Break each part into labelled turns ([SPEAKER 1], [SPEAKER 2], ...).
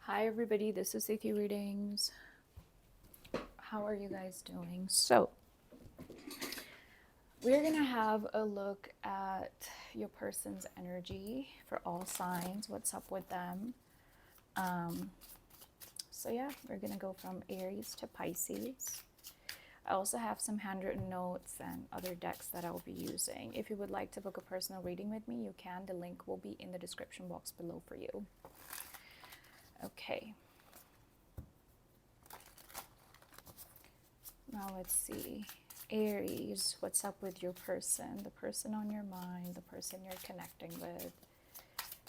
[SPEAKER 1] Hi everybody, this is Sethi Readings. How are you guys doing? So, we're going to have a look at your person's energy for all signs, what's up with them. So yeah, we're going to go from Aries to Pisces. I also have some handwritten notes and other decks that I'll be using. If you would like to book a personal reading with me, you can. The link will be in the description box below for you. Okay. Now let's see. Aries, what's up with your person? The person on your mind, the person you're connecting with.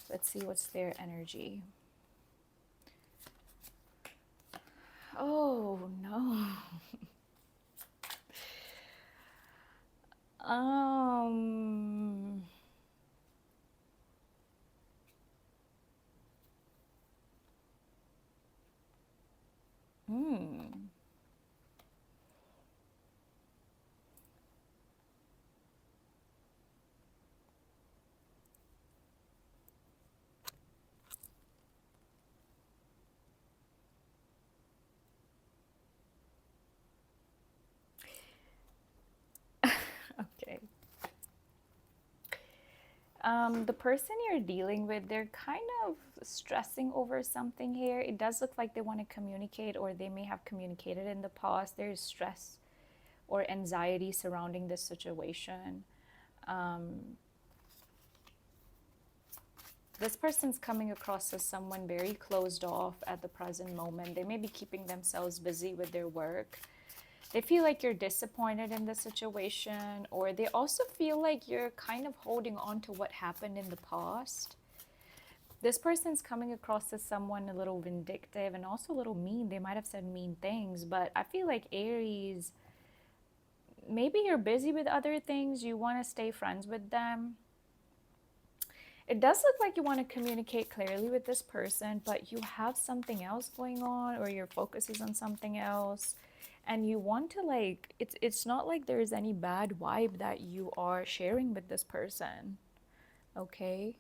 [SPEAKER 1] Let's see what's their energy. Oh, no. um... Hmm. Okay. The person you're dealing with, they're kind of stressing over something here. It does look like they want to communicate, or they may have communicated in the past. There's stress or anxiety surrounding this situation. This person's coming across as someone very closed off at the present moment. They may be keeping themselves busy with their work. They feel like you're disappointed in the situation, or they also feel like you're kind of holding on to what happened in the past. This person's coming across as someone a little vindictive and also a little mean. They might have said mean things, but I feel like Aries, maybe you're busy with other things. You want to stay friends with them. It does look like you want to communicate clearly with this person, but you have something else going on, or your focus is on something else. And you want to, like, it's not like there's any bad vibe that you are sharing with this person. Okay?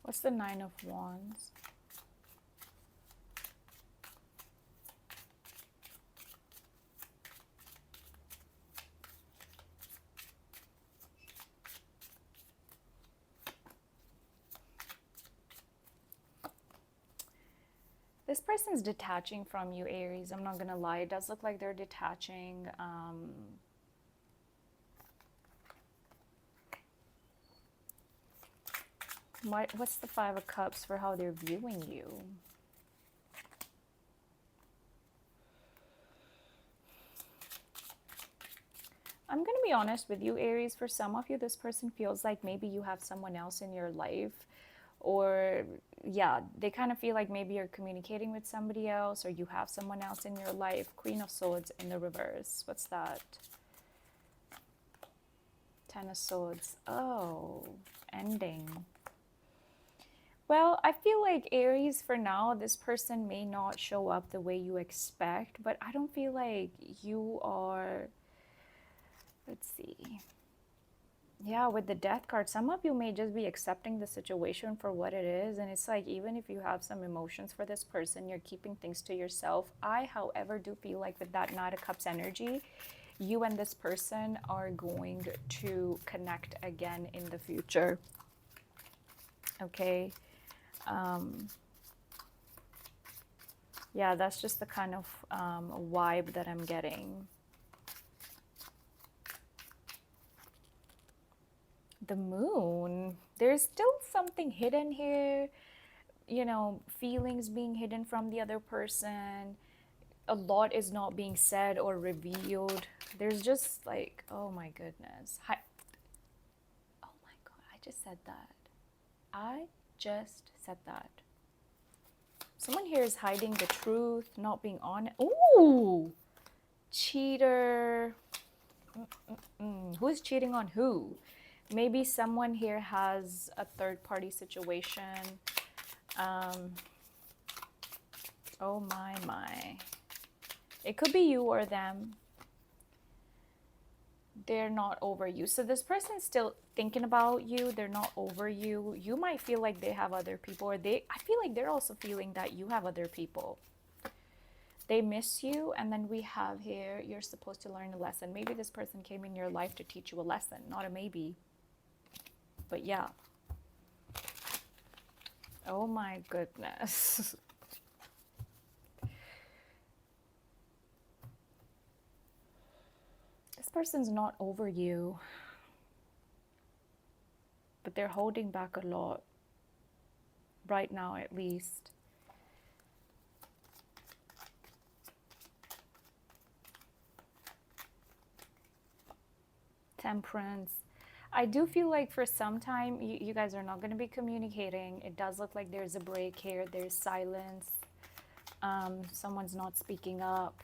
[SPEAKER 1] What's the Nine of Wands? This person's detaching from you, Aries. I'm not going to lie. It does look like they're detaching. What's the Five of Cups for how they're viewing you? I'm going to be honest with you, Aries. For some of you, this person feels like maybe you have someone else in your life. Or, yeah, they kind of feel like maybe you're communicating with somebody else, or you have someone else in your life. Queen of Swords in the reverse. What's that? Ten of Swords. Oh, ending. Well, I feel like Aries, for now, this person may not show up the way you expect, but I don't feel like you are. Let's see. Yeah, with the Death card, some of you may just be accepting the situation for what it is. And it's like, even if you have some emotions for this person, you're keeping things to yourself. I, however, do feel like with that Knight of Cups energy, you and this person are going to connect again in the future. Okay. Yeah, that's just the kind of vibe that I'm getting. The Moon, there's still something hidden here, you know, feelings being hidden from the other person. A lot is not being said or revealed. There's just like, oh my goodness. Oh my God, I just said that. I just said that. Someone here is hiding the truth, not being honest. Ooh, cheater. Who's cheating on who? Maybe someone here has a third-party situation. Oh my. It could be you or them. They're not over you. So this person's still thinking about you. They're not over you. You might feel like they have other people, or I feel like they're also feeling that you have other people. They miss you. And then we have here, you're supposed to learn a lesson. Maybe this person came in your life to teach you a lesson. Not a maybe. But yeah. Oh my goodness. This person's not over you, but they're holding back a lot right now, at least. Temperance. I do feel like for some time you guys are not going to be communicating. It does look like there's a break here. There's silence. Someone's not speaking up.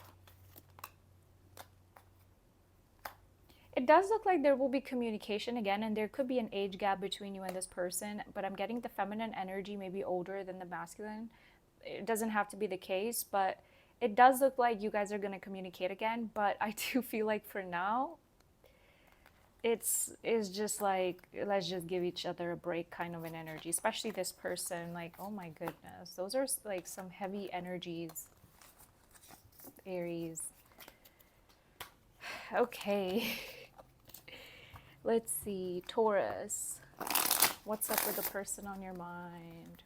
[SPEAKER 1] It does look like there will be communication again, and there could be an age gap between you and this person, but I'm getting the feminine energy maybe older than the masculine. It doesn't have to be the case, but it does look like you guys are going to communicate again. But I do feel like for now, it's just like, let's just give each other a break kind of an energy, especially this person. Like, oh my goodness, those are like some heavy energies, Aries. Okay. Let's see, Taurus. What's up with the person on your mind?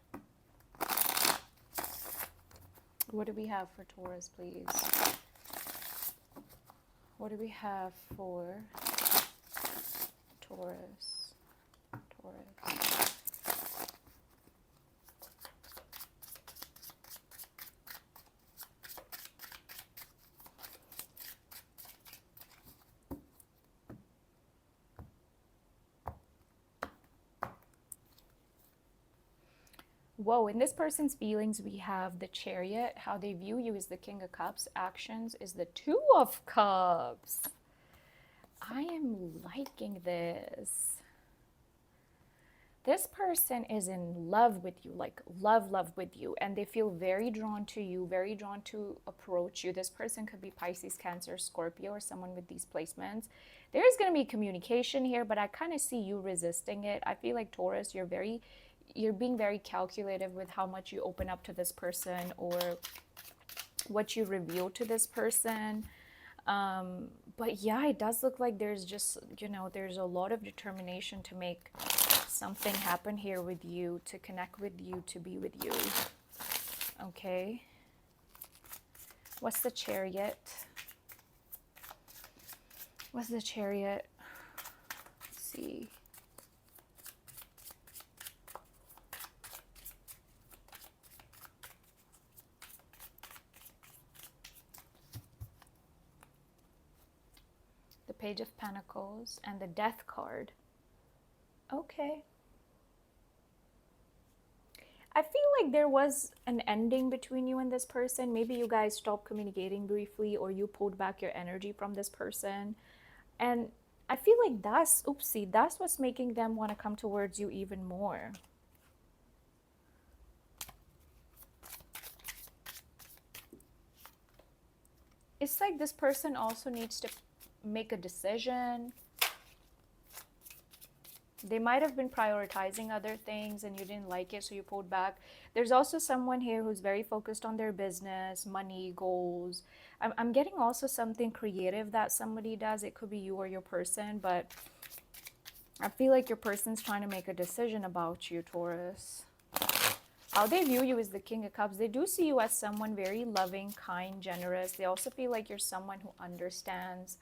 [SPEAKER 1] What do we have for Taurus, please? What do we have for Taurus? Taurus. Whoa, in this person's feelings, we have the Chariot. How they view you is the King of Cups. Actions is the Two of Cups. I am liking this. This person is in love with you, like love with you. And they feel very drawn to you, very drawn to approach you. This person could be Pisces, Cancer, Scorpio, or someone with these placements. There is going to be communication here, but I kind of see you resisting it. I feel like Taurus, you're being very calculative with how much you open up to this person or what you reveal to this person. But yeah, it does look like there's just, there's a lot of determination to make something happen here with you, to connect with you, to be with you. Okay. What's the Chariot? What's the Chariot? Let's see. Page of Pentacles and the Death card. Okay. I feel like there was an ending between you and this person. Maybe you guys stopped communicating briefly, or you pulled back your energy from this person. And I feel like that's what's making them want to come towards you even more. It's like this person also needs to make a decision. They might have been prioritizing other things and you didn't like it, so you pulled back. There's also someone here who's very focused on their business, money, goals. I'm getting also something creative that somebody does. It could be you or your person, but I feel like your person's trying to make a decision about you, Taurus. How they view you is the King of Cups. They do see you as someone very loving, kind, generous. They also feel like you're someone who understands.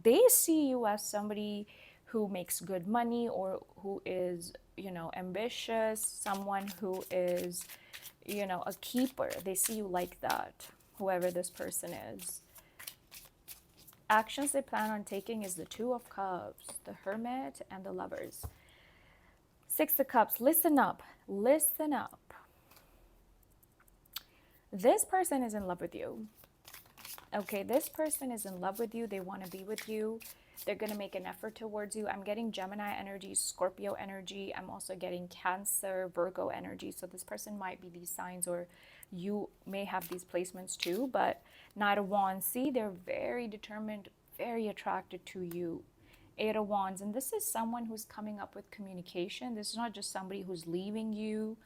[SPEAKER 1] They see you as somebody who makes good money, or who is, ambitious, someone who is, a keeper. They see you like that, whoever this person is. Actions they plan on taking is the Two of Cups, the Hermit, and the Lovers. Six of Cups. Listen up. Listen up. This person is in love with you. Okay, this person is in love with you. They want to be with you. They're going to make an effort towards you. I'm getting Gemini energy, Scorpio energy. I'm also getting Cancer, Virgo energy. So this person might be these signs, or you may have these placements too. But Knight of Wands, see, they're very determined, very attracted to you. Eight of Wands, and this is someone who's coming up with communication. This is not just somebody who's leaving you.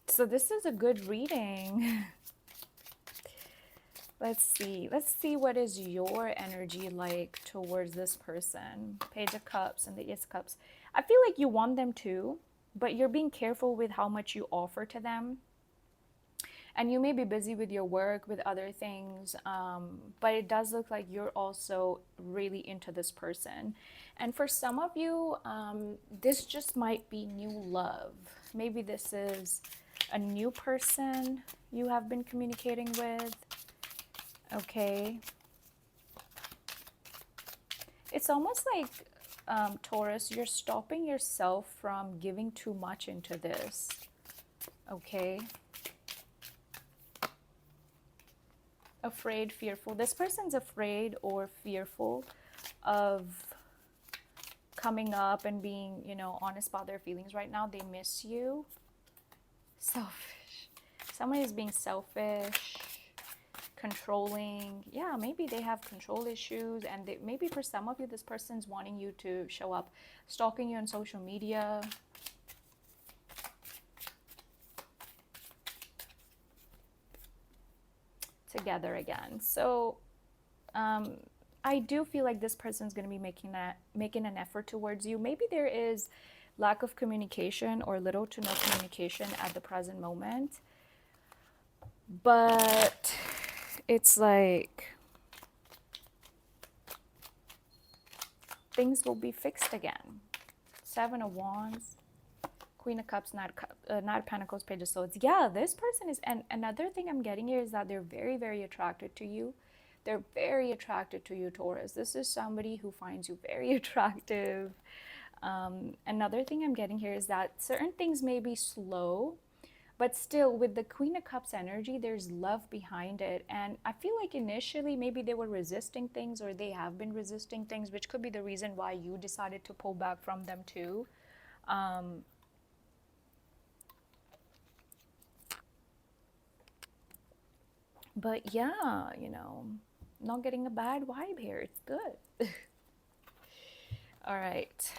[SPEAKER 1] So this is a good reading. Let's see what is your energy like towards this person. Page of Cups and the Ace of Cups. I feel like you want them too, but you're being careful with how much you offer to them. And you may be busy with your work, with other things, but it does look like you're also really into this person. And for some of you, this just might be new love. Maybe this is a new person you have been communicating with. Okay. It's almost like, Taurus, you're stopping yourself from giving too much into this. Okay. Afraid, fearful. This person's afraid or fearful of coming up and being, you know, honest about their feelings right now. They miss you. Selfish. Somebody is being selfish, controlling. Yeah, maybe they have control issues, and maybe for some of you, this person's wanting you to show up, stalking you on social media. Together again. So I do feel like this person's going to be making an effort towards you. Maybe there is lack of communication or little to no communication at the present moment, but it's like things will be fixed again. Seven of Wands, Queen of Cups, Knight of Pentacles, Page of Swords. Yeah, this person is, and another thing I'm getting here is that they're very, very attracted to you. They're very attracted to you, Taurus. This is somebody who finds you very attractive. Another thing I'm getting here is that certain things may be slow, but still with the Queen of Cups energy, there's love behind it. And I feel like initially maybe they were resisting things, or they have been resisting things, which could be the reason why you decided to pull back from them too. But yeah, you know, not getting a bad vibe here. It's good. All right.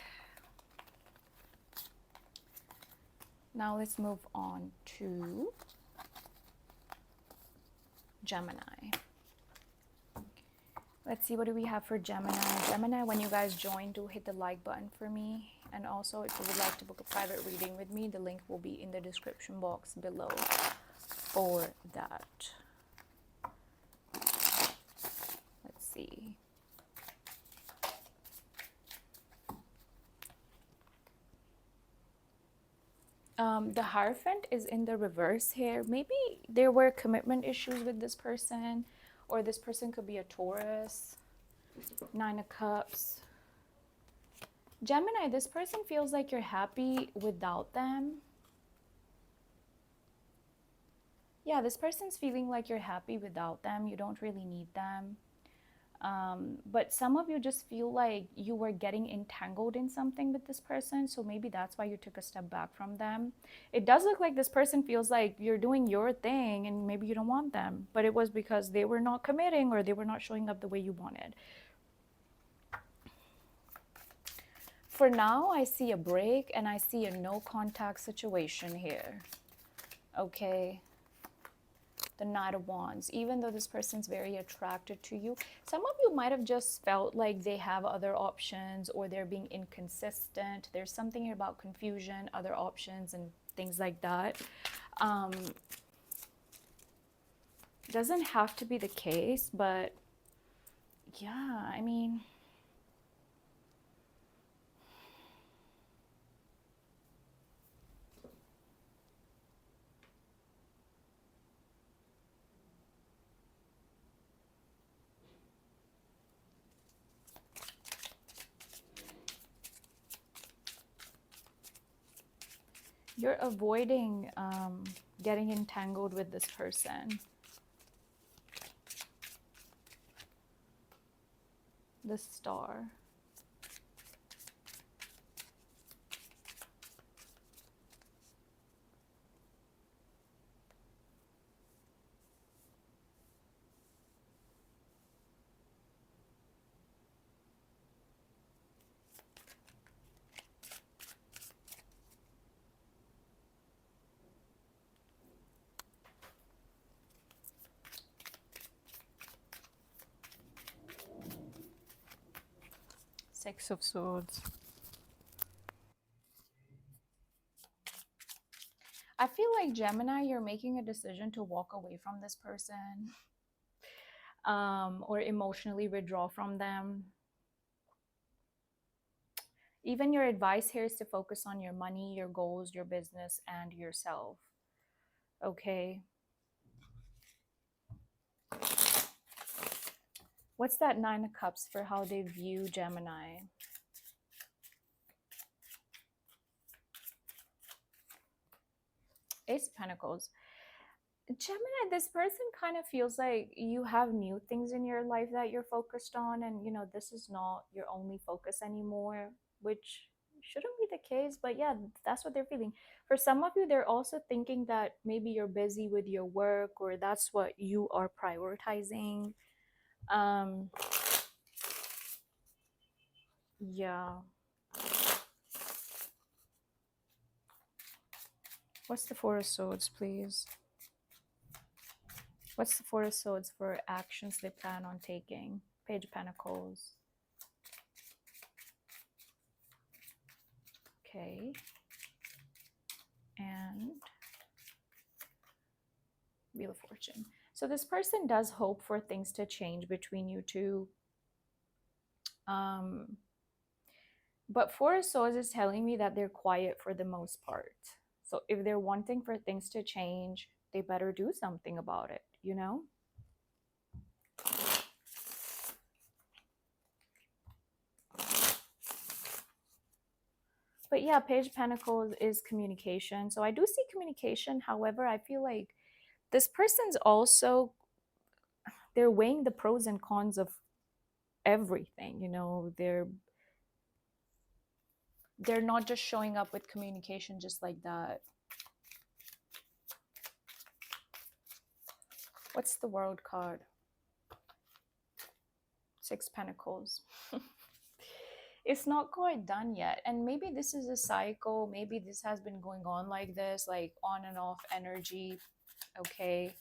[SPEAKER 1] Now let's move on to Gemini. Let's see, what do we have for Gemini? Gemini, when you guys join, do hit the like button for me. And also, if you would like to book a private reading with me, the link will be in the description box below for that. Let's see. The Hierophant is in the reverse here. Maybe there were commitment issues with this person, or this person could be a Taurus. Nine of Cups. Gemini, this person feels like you're happy without them. Yeah, this person's feeling like you're happy without them. You don't really need them. But some of you just feel like you were getting entangled in something with this person, so maybe that's why you took a step back from them. It does look like this person feels like you're doing your thing and maybe you don't want them, but it was because they were not committing, or they were not showing up the way you wanted. For now, I see a break and I see a no contact situation here. Okay. The Knight of Wands. Even though this person's very attracted to you, some of you might have just felt like they have other options, or they're being inconsistent. There's something here about confusion, other options, and things like that. Doesn't have to be the case, but yeah, I mean, you're avoiding getting entangled with this person. The Star. Six of Swords. I feel like Gemini, you're making a decision to walk away from this person, or emotionally withdraw from them. Even your advice here is to focus on your money, your goals, your business, and yourself. Okay. What's that Nine of Cups for how they view Gemini? Ace of Pentacles. Gemini, this person kind of feels like you have new things in your life that you're focused on, and you know, this is not your only focus anymore, which shouldn't be the case, but yeah, that's what they're feeling. For some of you, they're also thinking that maybe you're busy with your work, or that's what you are prioritizing. Yeah. What's the Four of Swords, please? What's the Four of Swords for actions they plan on taking? Page of Pentacles. Okay. And Wheel of Fortune. So this person does hope for things to change between you two. But Four of Swords is telling me that they're quiet for the most part. So if they're wanting for things to change, they better do something about it, you know? But yeah, Page of Pentacles is communication. So I do see communication. However, I feel like this person's also, they're weighing the pros and cons of everything, you know? They're not just showing up with communication just like that. What's the World card? Six Pentacles. It's not quite done yet, and maybe this is a cycle. Maybe this has been going on like this, like on and off energy. Okay.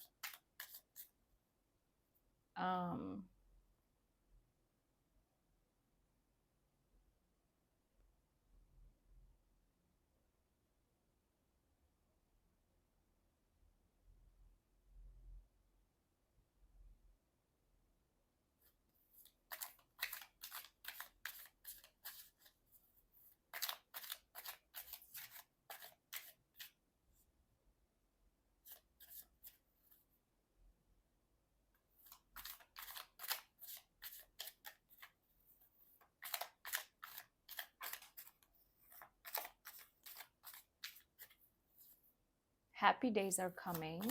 [SPEAKER 1] Happy days are coming.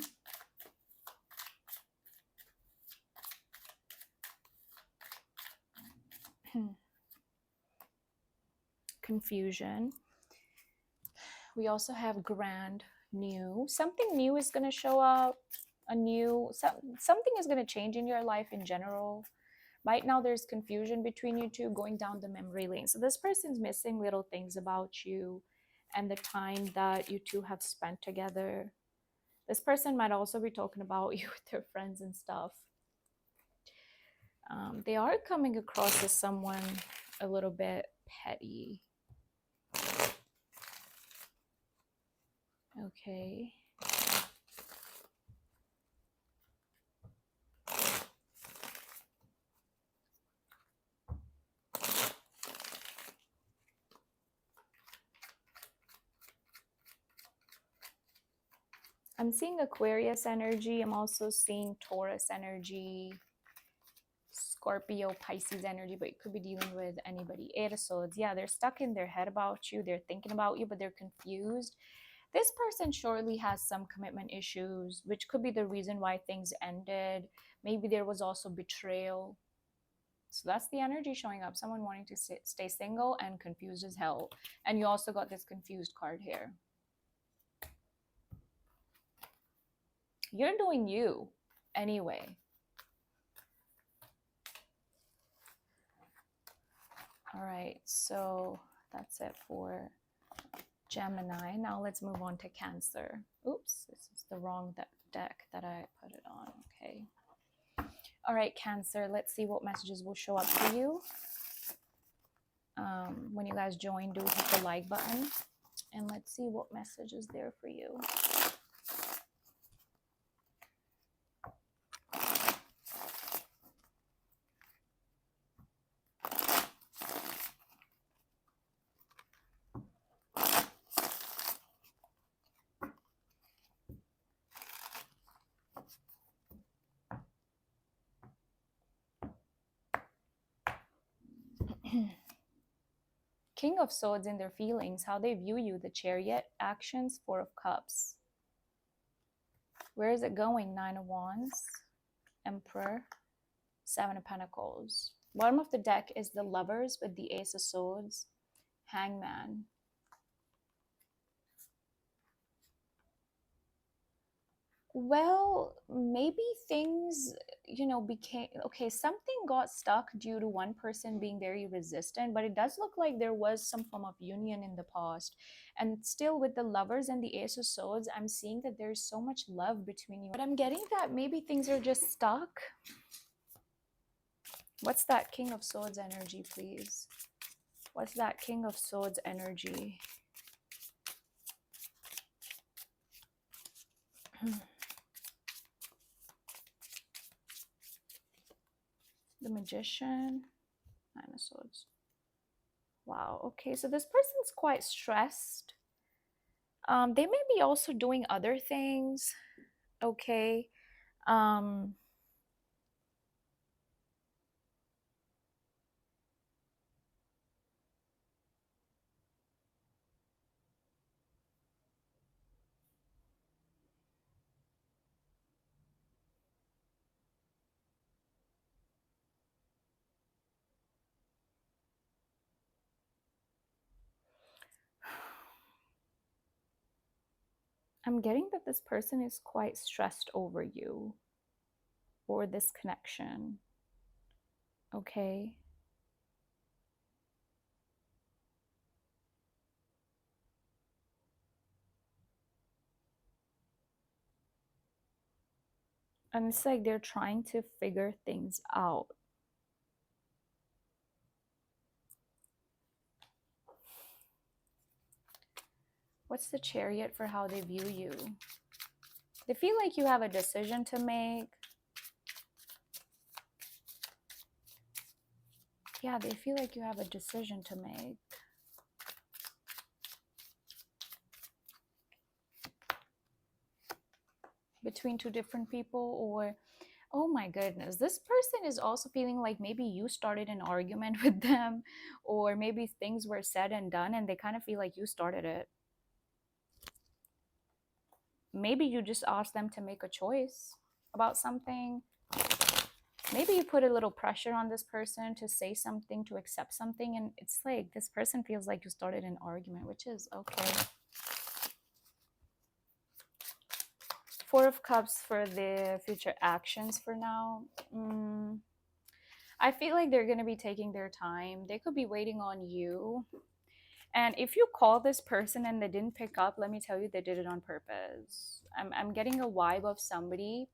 [SPEAKER 1] Confusion. We also have grand new. Something new is going to show up. Something is going to change in your life in general. Right now there's confusion between you two, going down the memory lane. So this person's missing little things about you and the time that you two have spent together. This person might also be talking about you with their friends and stuff. They are coming across as someone a little bit petty. Okay. I'm seeing Aquarius energy. I'm also seeing Taurus energy, Scorpio, Pisces energy, but you could be dealing with anybody. Eight of Swords. Yeah, they're stuck in their head about you. They're thinking about you, but they're confused. This person surely has some commitment issues, which could be the reason why things ended. Maybe there was also betrayal. So that's the energy showing up. Someone wanting to stay single and confused as hell. And you also got this confused card here. You're doing you anyway. All right, so that's it for Gemini. Now let's move on to Cancer. Oops, this is the wrong deck that I put it on. Okay. All right, Cancer, let's see what messages will show up for you. When you guys join, do hit the like button. And let's see what message is there for you. King of Swords in their feelings, how they view you, the Chariot, actions, Four of Cups. Where is it going? Nine of Wands, Emperor, Seven of Pentacles. Bottom of the deck is the Lovers with the Ace of Swords, Hangman. Well, maybe things, you know, became, okay, something got stuck due to one person being very resistant, but it does look like there was some form of union in the past. And still with the Lovers and the Ace of Swords, I'm seeing that there's so much love between you. But I'm getting that maybe things are just stuck. What's that King of Swords energy, please? What's that King of Swords energy? The Magician, Nine of Swords. Wow, okay, so this person's quite stressed. They may be also doing other things, okay? I'm getting that this person is quite stressed over you or this connection, okay? And it's like they're trying to figure things out. What's the Chariot for how they view you? They feel like you have a decision to make. Yeah, they feel like you have a decision to make. Between two different people, or oh my goodness, this person is also feeling like maybe you started an argument with them, or maybe things were said and done and they kind of feel like you started it. Maybe you just asked them to make a choice about something. Maybe you put a little pressure on this person to say something, to accept something, and it's like this person feels like you started an argument, which is okay. Four of Cups for the future actions for now. I feel like they're going to be taking their time. They could be waiting on you. And if you call this person and they didn't pick up, let me tell you, they did it on purpose. I'm getting a vibe of somebody.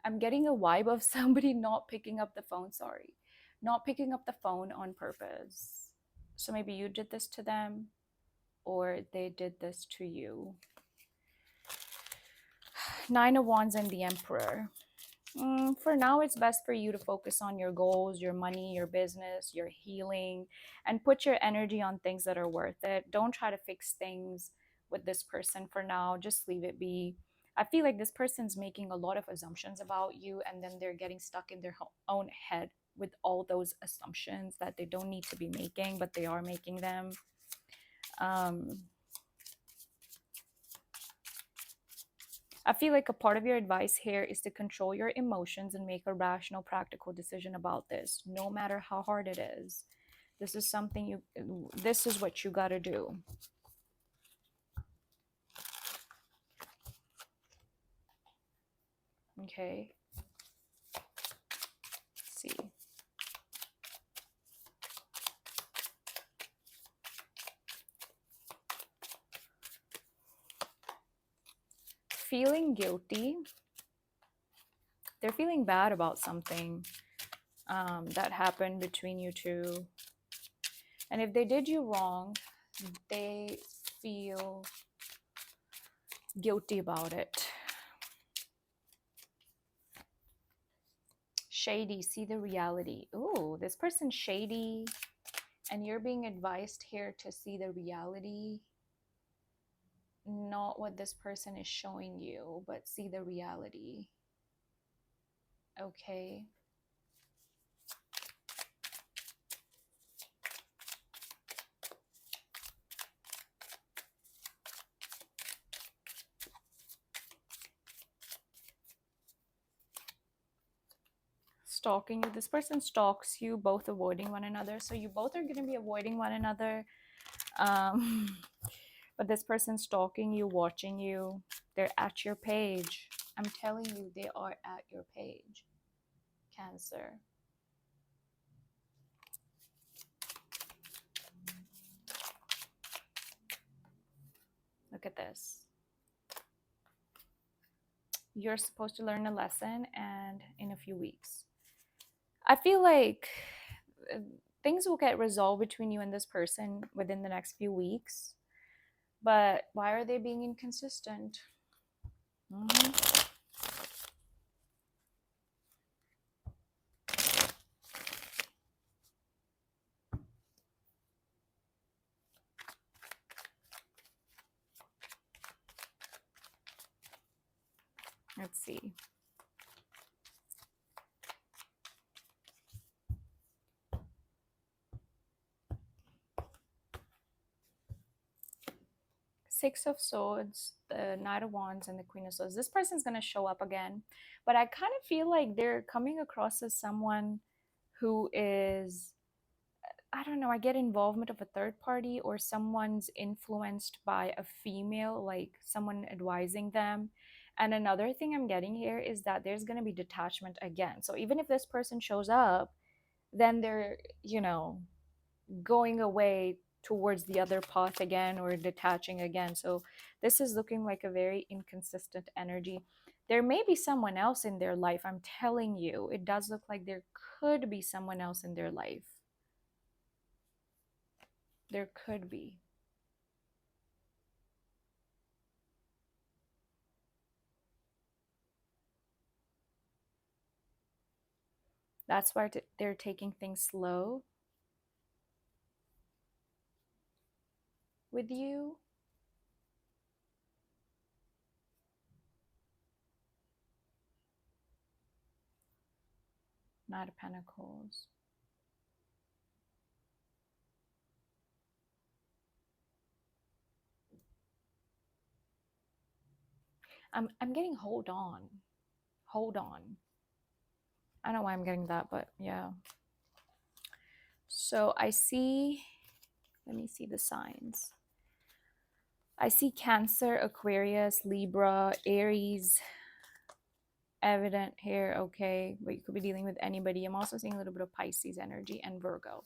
[SPEAKER 1] I'm getting a vibe of somebody not picking up the phone, sorry. Not picking up the phone on purpose. So maybe you did this to them or they did this to you. Nine of Wands and the Emperor. For now, it's best for you to focus on your goals, your money, your business, your healing, and put your energy on things that are worth it. Don't try to fix things with this person for now. Just leave it be. I feel like this person's making a lot of assumptions about you, and then they're getting stuck in their own head with all those assumptions that they don't need to be making, but they are making them. I feel like a part of your advice here is to control your emotions and make a rational, practical decision about this, no matter how hard it is. This is something this is what you got to do. Okay. Let's see. Feeling guilty. They're feeling bad about something that happened between you two. And if they did you wrong, they feel guilty about it. Shady, see the reality. Ooh, this person's shady, and you're being advised here to see the reality. Not what this person is showing you, but see the reality. Okay. Stalking you. This person stalks you, both avoiding one another. So you both are going to be avoiding one another. But this person stalking you, watching you. They're at your page. I'm telling you, they are at your page. Cancer. Look at this. You're supposed to learn a lesson, and in a few weeks. I feel like things will get resolved between you and this person within the next few weeks. But why are they being inconsistent? Let's see. Six of Swords, the Knight of Wands, and the Queen of Swords. This person's going to show up again. But I kind of feel like they're coming across as someone who is, I don't know, I get involvement of a third party, or someone's influenced by a female, like someone advising them. And another thing I'm getting here is that there's going to be detachment again. So even if this person shows up, then they're, going away towards the other path again, or detaching again. So this is looking like a very inconsistent energy. There may be someone else in their life. I'm telling you, it does look like there could be someone else in their life. There could be. That's why they're taking things slow with you. Knight of Pentacles. I'm getting hold on. Hold on. I don't know why I'm getting that, but yeah. So I see, let me see the signs. I see Cancer, Aquarius, Libra, Aries, evident here, okay, but you could be dealing with anybody. I'm also seeing a little bit of Pisces energy and Virgo.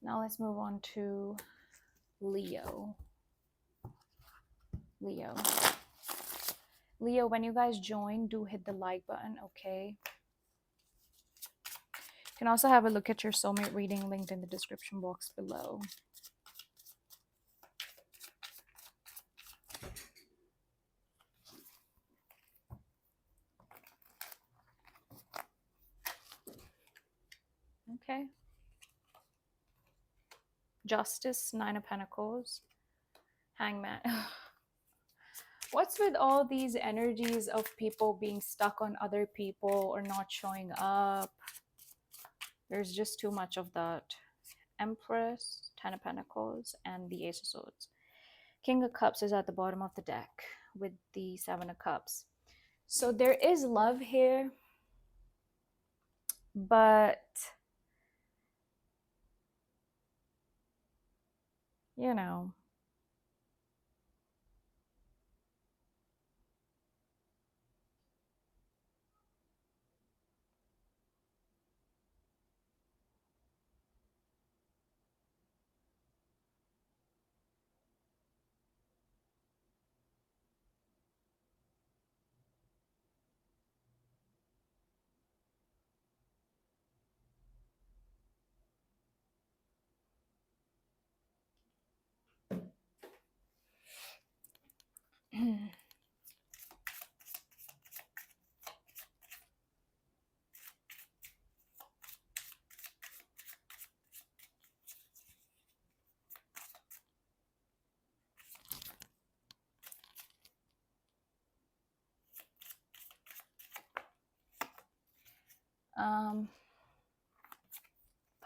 [SPEAKER 1] Now let's move on to Leo. Leo, when you guys join, do hit the like button, okay? You can also have a look at your soulmate reading linked in the description box below. Okay. Justice, Nine of Pentacles, Hangman. What's with all these energies of people being stuck on other people or not showing up? There's just too much of that. Empress, Ten of Pentacles, and the Ace of Swords. King of Cups is at the bottom of the deck with the Seven of Cups. So there is love here, but you know, um,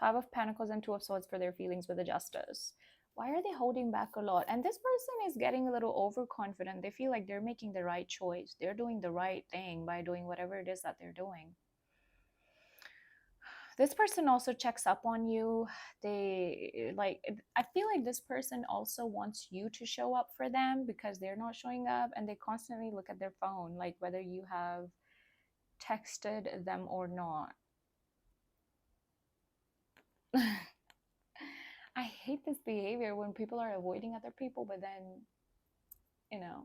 [SPEAKER 1] Five of Pentacles and Two of Swords for their feelings with the Justice. Why are they holding back a lot? And this person is getting a little overconfident. They feel like they're making the right choice. They're doing the right thing by doing whatever it is that they're doing. This person also checks up on you. They like, I feel like this person also wants you to show up for them because they're not showing up, and they constantly look at their phone, like whether you have texted them or not. I hate this behavior when people are avoiding other people, but then, you know,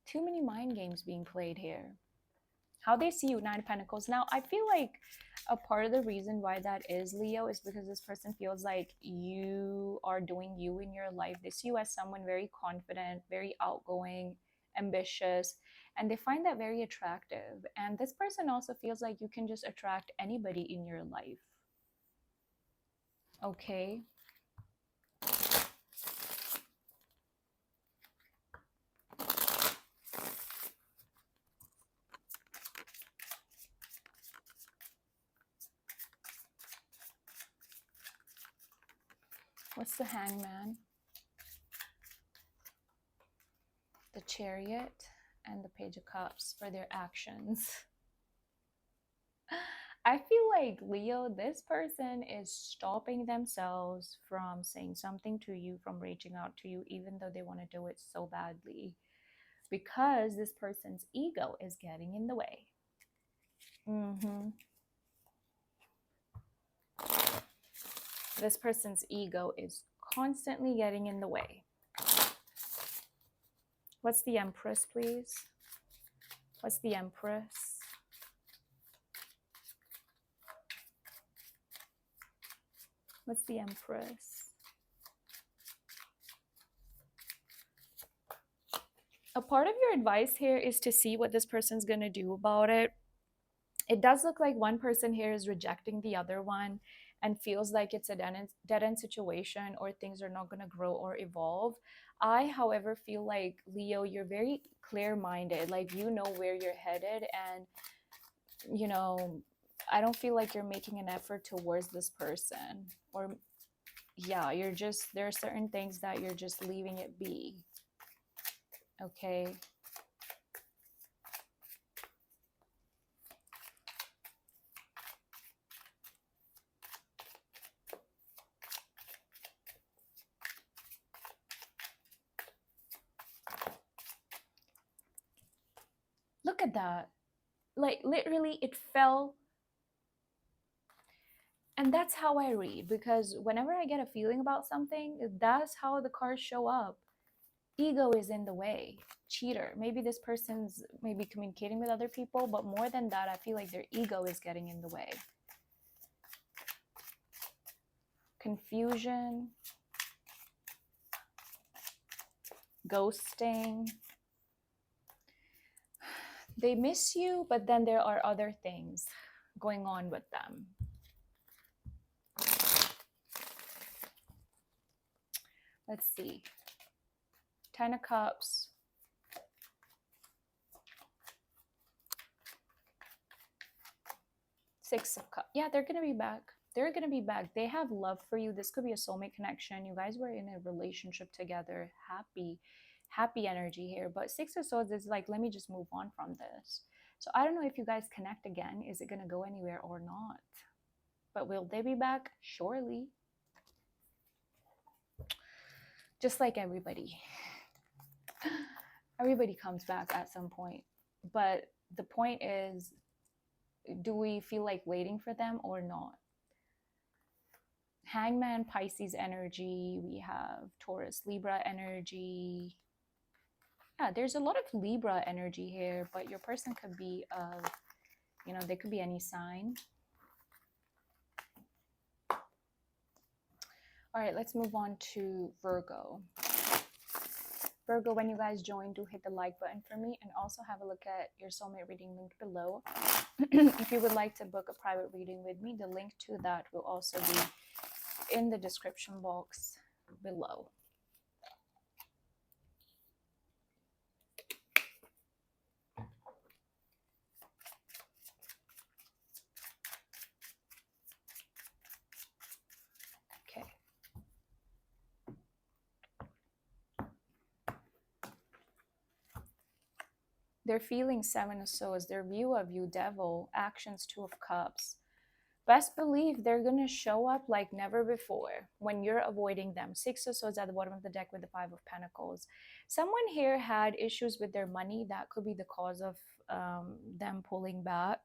[SPEAKER 1] too many mind games being played here. How they see you, Nine of Pentacles. Now, I feel like a part of the reason why that is, Leo, is because this person feels like you are doing you in your life. They see you as someone very confident, very outgoing, ambitious, and they find that very attractive. And this person also feels like you can just attract anybody in your life. Okay. What's the Hangman? The Chariot and the Page of Cups for their actions. I feel like, Leo, this person is stopping themselves from saying something to you, from reaching out to you, even though they want to do it so badly, because this person's ego is getting in the way. This person's ego is constantly getting in the way. What's the Empress, please? What's the Empress? What's the Empress? A part of your advice here is to see what this person's going to do about it. It does look like one person here is rejecting the other one and feels like it's a dead-end situation, or things are not going to grow or evolve. I, however, feel like, Leo, you're very clear-minded. Like, you know where you're headed, and, you know, I don't feel like you're making an effort towards this person. Or, yeah, you're just, there are certain things that you're just leaving it be. Okay. Look at that. Like, literally, it fell. And that's how I read, because whenever I get a feeling about something, that's how the cards show up. Ego is in the way. Cheater. Maybe this person's maybe communicating with other people, but more than that, I feel like their ego is getting in the way. Confusion. Ghosting. They miss you, but then there are other things going on with them. Let's see. 10 of Cups. 6 of Cups. Yeah, they're going to be back. They're going to be back. They have love for you. This could be a soulmate connection. You guys were in a relationship together. Happy energy here. But Six of Swords is like, let me just move on from this. So I don't know if you guys connect again. Is it going to go anywhere or not? But will they be back? Surely. Just like everybody. Everybody comes back at some point. But the point is, do we feel like waiting for them or not? Hangman, Pisces energy. We have Taurus, Libra energy. Yeah, there's a lot of Libra energy here, but your person could be of, you know, they could be any sign. All right, let's move on to Virgo. Virgo, when you guys join, do hit the like button for me, and also have a look at your soulmate reading link below. If you would like to book a private reading with me, the link to that will also be in the description box below. Okay. Their feelings, Seven of Swords. Their view of you, Devil. Actions, Two of Cups. Best believe they're going to show up like never before when you're avoiding them. Six of Swords at the bottom of the deck with the Five of Pentacles. Someone here had issues with their money. That could be the cause of them pulling back.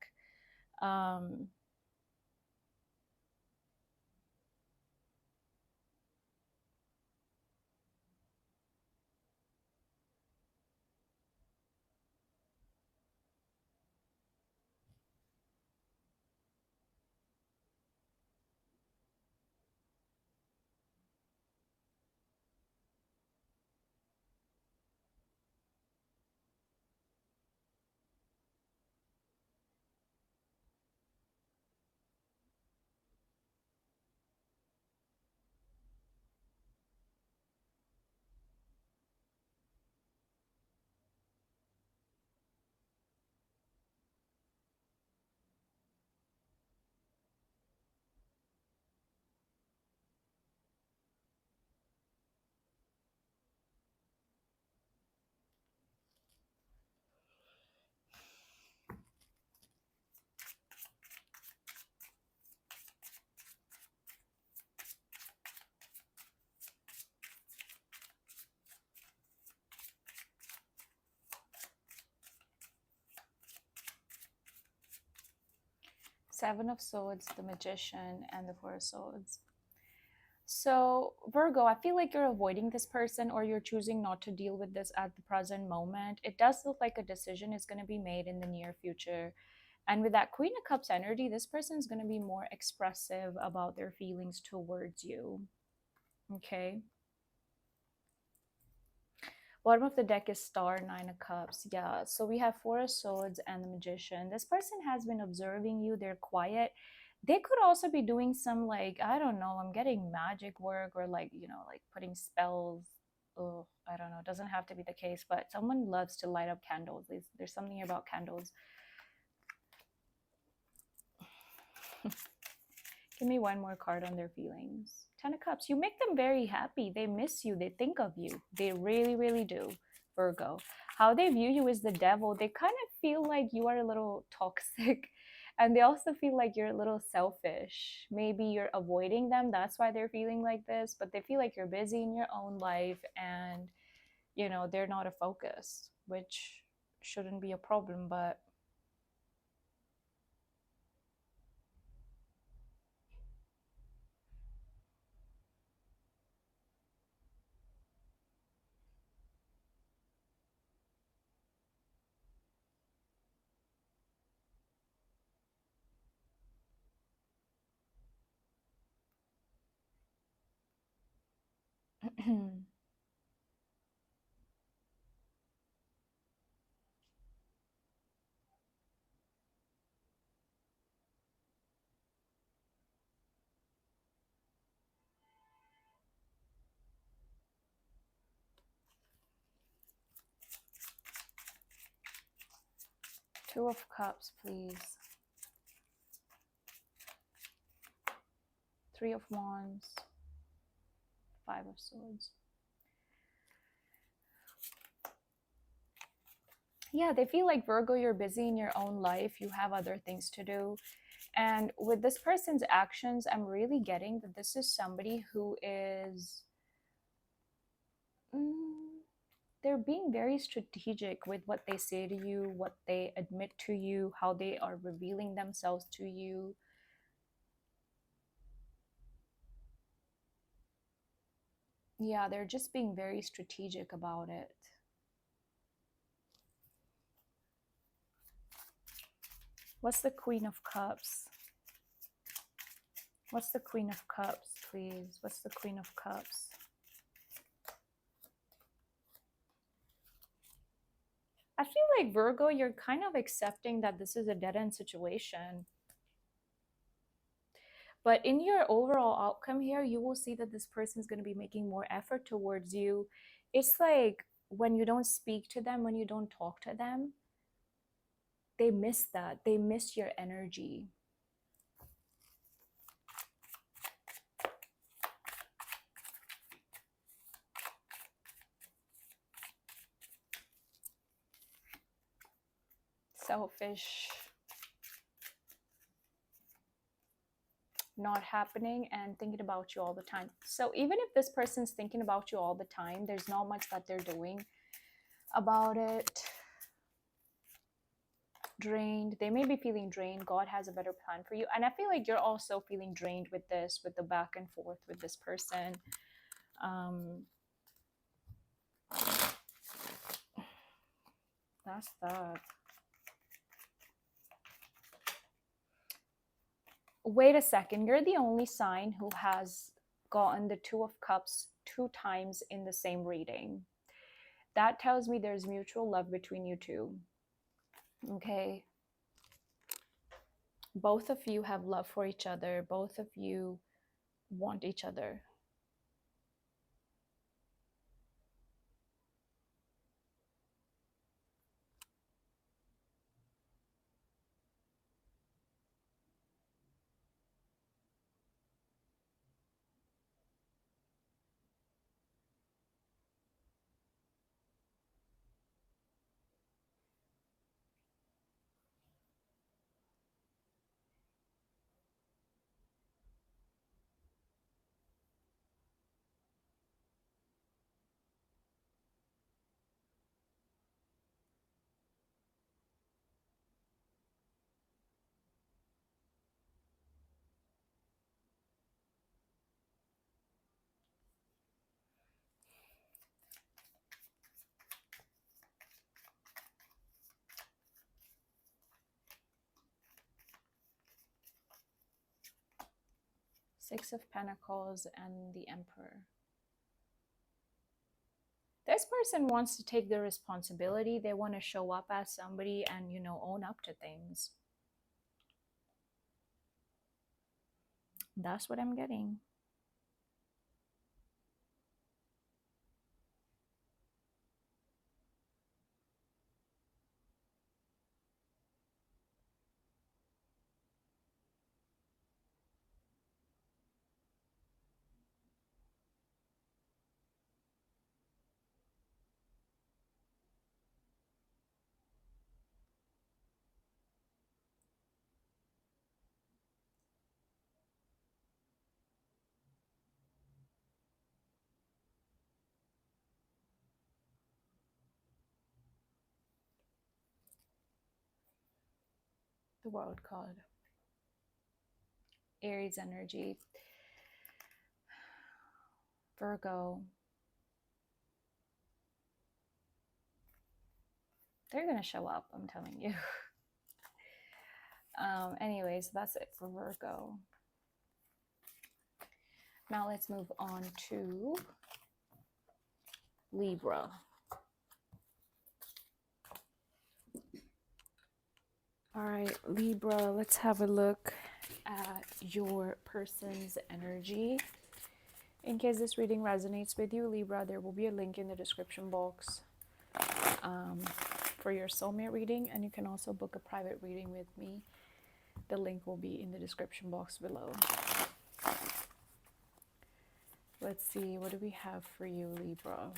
[SPEAKER 1] Seven of Swords, the Magician, and the Four of Swords. So, Virgo, I feel like you're avoiding this person or you're choosing not to deal with this at the present moment. It does look like a decision is going to be made in the near future. And with that Queen of Cups energy, this person is going to be more expressive about their feelings towards you. Okay. Bottom of the deck is Star, Nine of Cups. Yeah, so we have Four of Swords and the Magician. This person has been observing you. They're quiet. They could also be doing some, like, I don't know, I'm getting magic work or like, you know, like putting spells. Oh, I don't know. It doesn't have to be the case, but someone loves to light up candles. There's something about candles. Give me one more card on their feelings. Ten of Cups. You make them very happy. They miss you. They think of you. They really, really do, Virgo. How they view you is the devil. They kind of feel like you are a little toxic. And they also feel like you're a little selfish. Maybe you're avoiding them. That's why they're feeling like this. But they feel like you're busy in your own life. And, you know, they're not a focus, which shouldn't be a problem. But Two of Cups, please. Three of Wands, Five of Swords. Yeah, they feel like, Virgo, you're busy in your own life. You have other things to do. And with this person's actions, I'm really getting that this is somebody who is... they're being very strategic with what they say to you, what they admit to you, how they are revealing themselves to you. Yeah, they're just being very strategic about it. What's the Queen of Cups? What's the Queen of Cups, please? What's the Queen of Cups? I feel like, Virgo, you're kind of accepting that this is a dead-end situation. But in your overall outcome here, you will see that this person is going to be making more effort towards you. It's like when you don't speak to them, when you don't talk to them, they miss that. They miss your energy. Selfish. Not happening, and thinking about you all the time. So even if this person's thinking about you all the time, there's not much that they're doing about it. Drained. They may be feeling drained. God has a better plan for you. And I feel like you're also feeling drained with this, with the back and forth with this person. That's that. Wait a second. You're the only sign who has gotten the Two of Cups 2 times in the same reading. That tells me there's mutual love between you two. Okay. Both of you have love for each other. Both of you want each other. Six of Pentacles and the Emperor. This person wants to take the responsibility. They want to show up as somebody and, you know, own up to things. That's what I'm getting. The World card. Aries energy. Virgo. They're going to show up, I'm telling you. Anyways, that's it for Virgo. Now let's move on to Libra. All right, Libra, let's have a look at your person's energy. In case this reading resonates with you, Libra, there will be a link in the description box for your soulmate reading, and you can also book a private reading with me. The link will be in the description box below. Let's see, what do we have for you, Libra?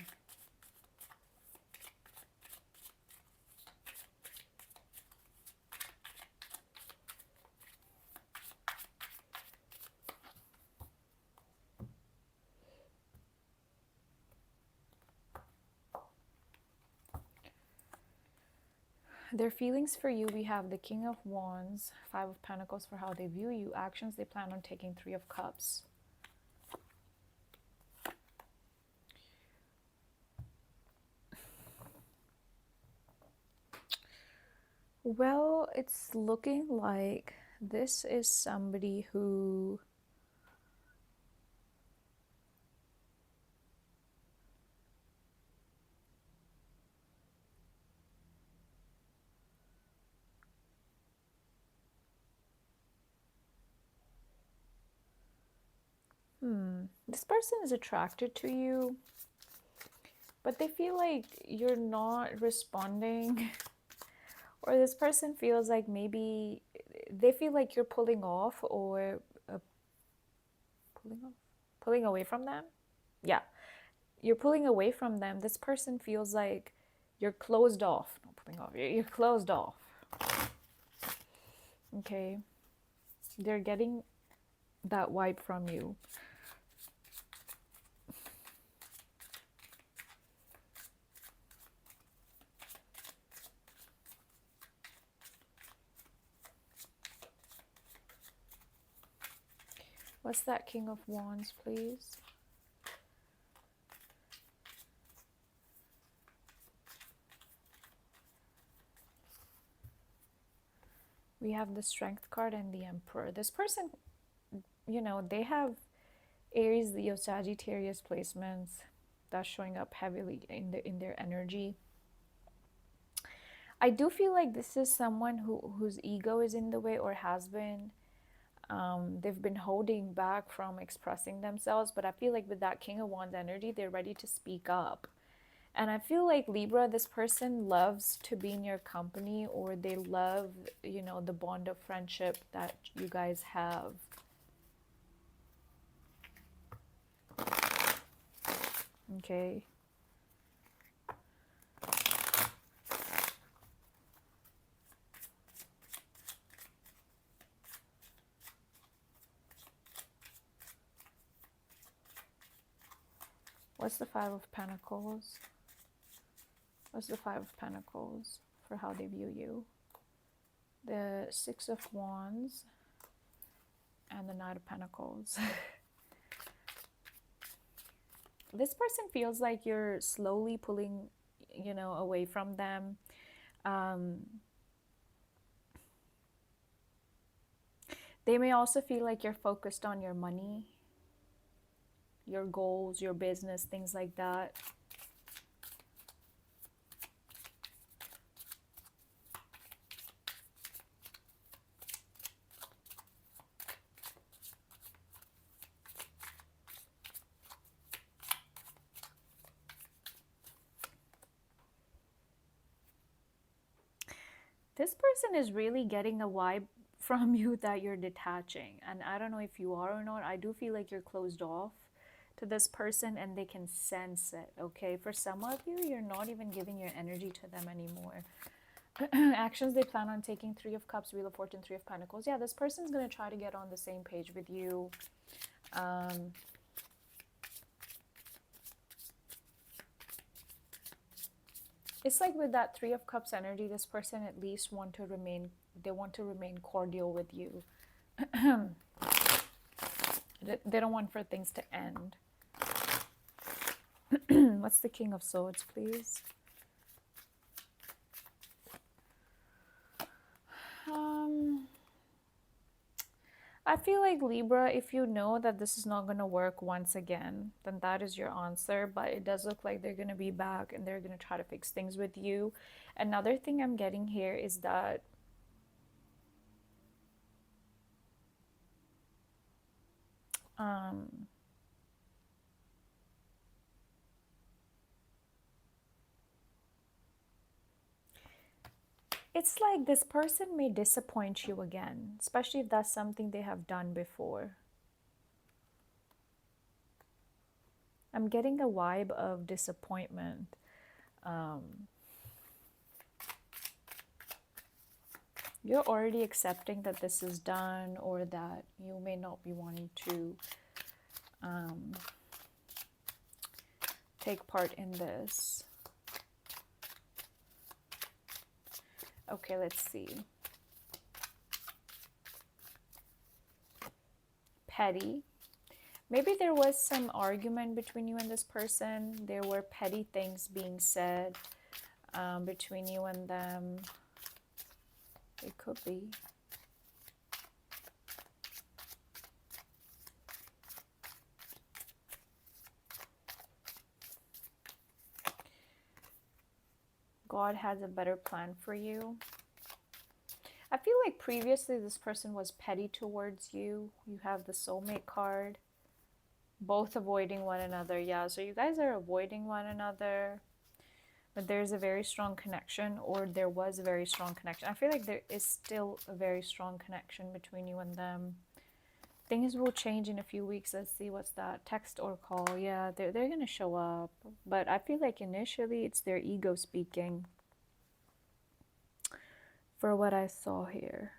[SPEAKER 1] Their feelings for you, we have the King of Wands, Five of Pentacles for how they view you, actions they plan on taking, Three of Cups. Well, it's looking like this is somebody who this person is attracted to you, but they feel like you're not responding. Or this person feels like maybe they feel like you're pulling off or pulling away from them. Yeah, you're pulling away from them. This person feels like you're closed off. Not pulling off. You're closed off. Okay, they're getting that vibe from you. What's that King of Wands, please? We have the Strength card and the Emperor. This person, you know, they have Aries, Leo, Sagittarius placements. That's showing up heavily in their energy. I do feel like this is someone whose ego is in the way or has been. They've been holding back from expressing themselves, but I feel like with that King of Wands energy, they're ready to speak up. And I feel like Libra, this person loves to be in your company, or they love, you know, the bond of friendship that you guys have. Okay. What's the Five of Pentacles? What's the Five of Pentacles for how they view you? The Six of Wands and the Knight of Pentacles. This person feels like you're slowly pulling, you know, away from them. They may also feel like you're focused on your money, your goals, your business, things like that. This person is really getting a vibe from you that you're detaching. And I don't know if you are or not. I do feel like you're closed off to this person and they can sense it, okay? For some of you, you're not even giving your energy to them anymore. Actions they plan on taking, Three of Cups, Wheel of Fortune, Three of Pentacles. Yeah, this person's going to try to get on the same page with you. It's like with that Three of Cups energy, this person at least want to remain cordial with you. They don't want for things to end. What's the King of Swords, please? I feel like Libra, if you know that this is not going to work once again, then that is your answer. But it does look like they're going to be back and they're going to try to fix things with you. Another thing I'm getting here is that it's like this person may disappoint you again, especially if that's something they have done before. I'm getting a vibe of disappointment. You're already accepting that this is done, or that you may not be wanting to take part in this. Okay, let's see. Petty. Maybe there was some argument between you and this person. There were petty things being said between you and them. It could be. God has a better plan for you. I feel like previously this person was petty towards you. You have the soulmate card. Both avoiding one another. Yeah, so you guys are avoiding one another. But there's a very strong connection, or there was a very strong connection. I feel like there is still a very strong connection between you and them. Things will change in a few weeks. Let's see, what's that? Text or call. Yeah, they're going to show up. But I feel like initially it's their ego speaking. For what I saw here.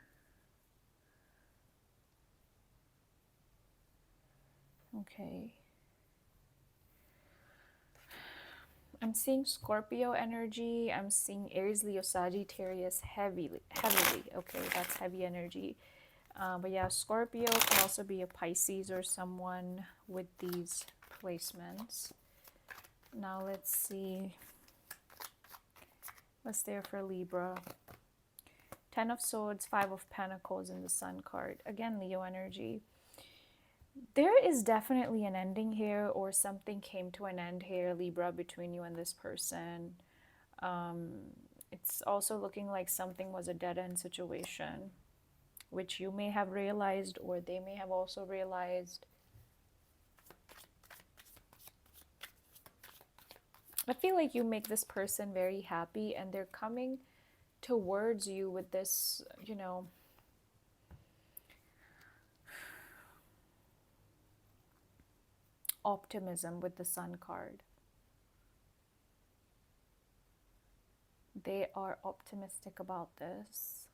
[SPEAKER 1] Okay. I'm seeing Scorpio energy. I'm seeing Aries, Leo, Sagittarius heavily. Okay, that's heavy energy. But yeah, Scorpio can also be a Pisces or someone with these placements. Now let's see what's there for Libra. 10 of Swords, 5 of Pentacles, and the Sun card. Again, Leo energy. There is definitely an ending here, or something came to an end here, Libra, between you and this person. It's also looking like something was a dead-end situation, which you may have realized, or they may have also realized. I feel like you make this person very happy, and they're coming towards you with this, you know, optimism with the Sun card. They are optimistic about this.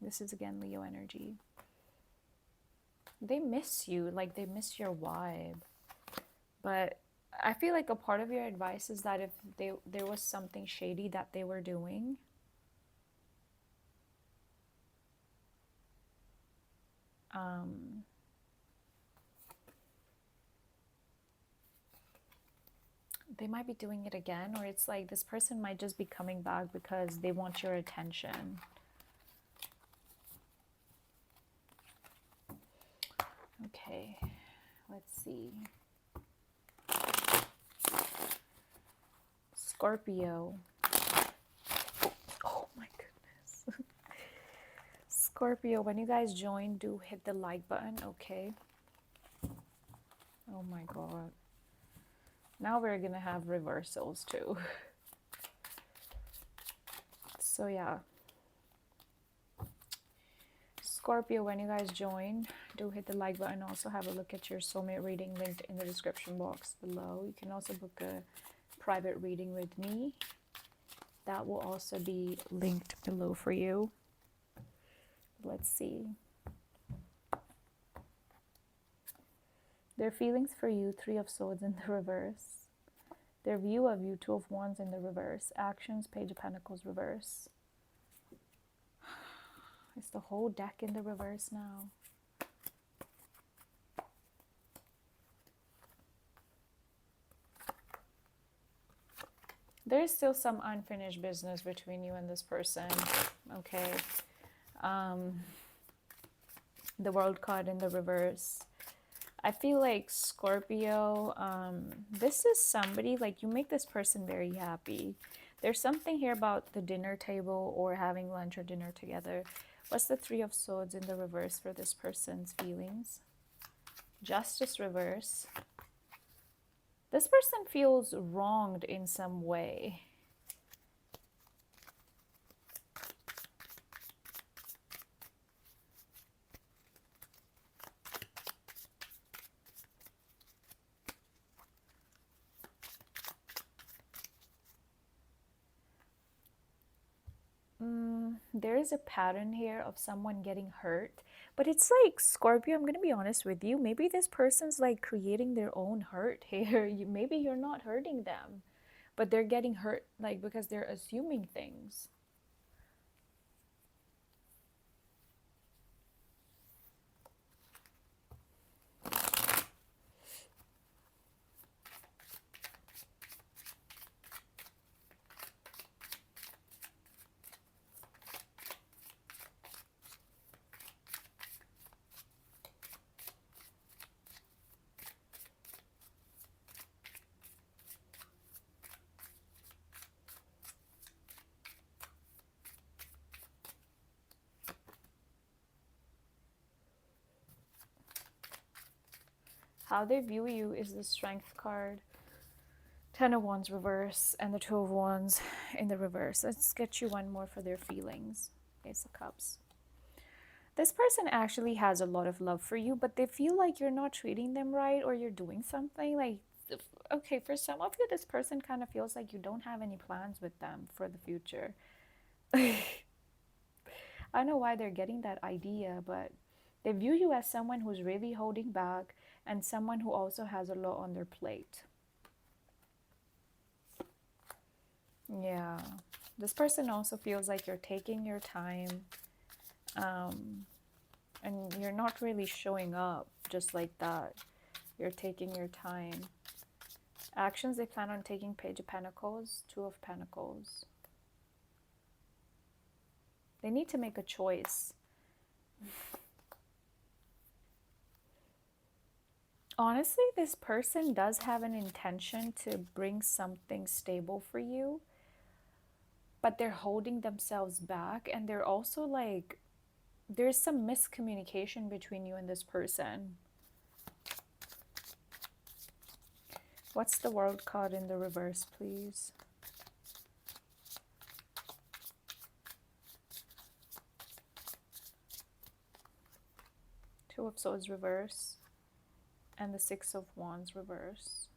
[SPEAKER 1] This is again Leo energy. They miss you, like they miss your vibe. But I feel like a part of your advice is that if there was something shady that they were doing, they might be doing it again, or it's like this person might just be coming back because they want your attention. Okay, let's see. Scorpio. Oh my goodness. Scorpio, when you guys join, do hit the like button, okay? Oh my god. Now we're gonna have reversals too. So yeah. Scorpio, when you guys join, do hit the like button. Also have a look at your soulmate reading linked in the description box below. You can also book a private reading with me. That will also be linked below for you. Let's see. Their feelings for you, 3 of Swords in the reverse. Their view of you, 2 of Wands in the reverse. Actions, Page of Pentacles reverse. It's the whole deck in the reverse now. There's still some unfinished business between you and this person, okay? The World card in the reverse. I feel like Scorpio, this is somebody, like, you make this person very happy. There's something here about the dinner table or having lunch or dinner together. What's the Three of Swords in the reverse for this person's feelings? Justice reverse. This person feels wronged in some way. There is a pattern here of someone getting hurt, but it's like, Scorpio, I'm going to be honest with you, maybe this person's like creating their own hurt here. Maybe you're not hurting them, but they're getting hurt like because they're assuming things. How they view you is the Strength card, Ten of Wands reverse, and the Two of Wands in the reverse. Let's get you one more for their feelings. Ace of Cups. This person actually has a lot of love for you, but they feel like you're not treating them right, or you're doing something like, okay, for some of you, this person kind of feels like you don't have any plans with them for the future. I don't know why they're getting that idea, but they view you as someone who's really holding back and someone who also has a lot on their plate. Yeah. This person also feels like you're taking your time, and you're not really showing up just like that. You're taking your time. Actions they plan on taking: Page of Pentacles, Two of Pentacles. They need to make a choice. Honestly, this person does have an intention to bring something stable for you, but they're holding themselves back, and they're also like, there's some miscommunication between you and this person. What's the World card in the reverse, please? Two of Swords reverse, and the Six of Wands reverse.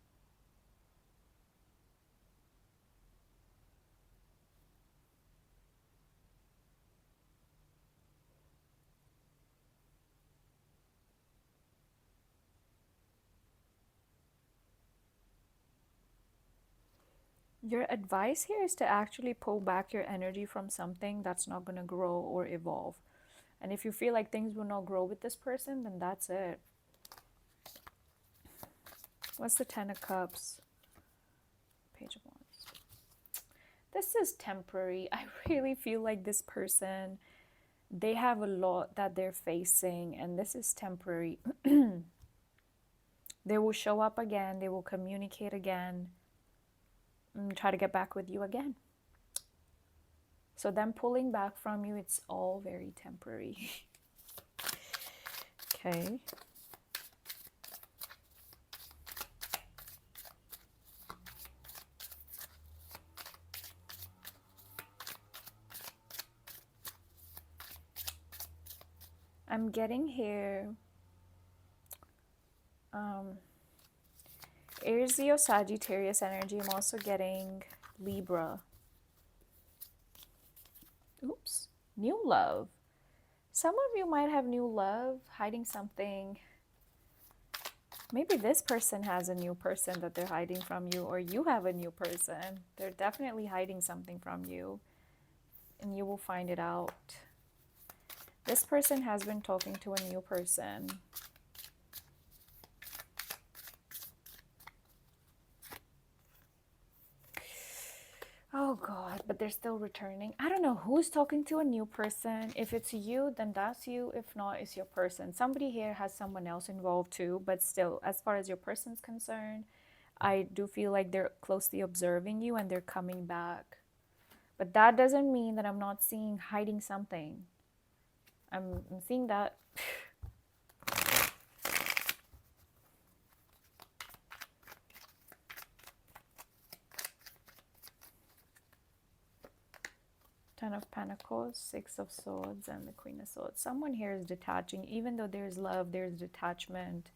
[SPEAKER 1] Your advice here is to actually pull back your energy from something that's not going to grow or evolve. And if you feel like things will not grow with this person, then that's it. What's the Ten of Cups? Page of Wands. This is temporary. I really feel like this person, they have a lot that they're facing, and this is temporary. They will show up again. They will communicate again. And try to get back with you again. So them pulling back from you, it's all very temporary. Okay. I'm getting here Aries, Leo, Sagittarius energy. I'm also getting Libra. Oops. New love. Some of you might have new love, hiding something. Maybe this person has a new person that they're hiding from you, or you have a new person. They're definitely hiding something from you, and you will find it out. This person has been talking to a new person. Oh God, but they're still returning. I don't know who's talking to a new person. If it's you, then that's you. If not, it's your person. Somebody here has someone else involved too, but still, as far as your person's concerned, I do feel like they're closely observing you and they're coming back. But that doesn't mean that I'm not seeing hiding something. I'm seeing that. Ten of Pentacles, Six of Swords, and the Queen of Swords. Someone here is detaching. Even though there's love, there's detachment,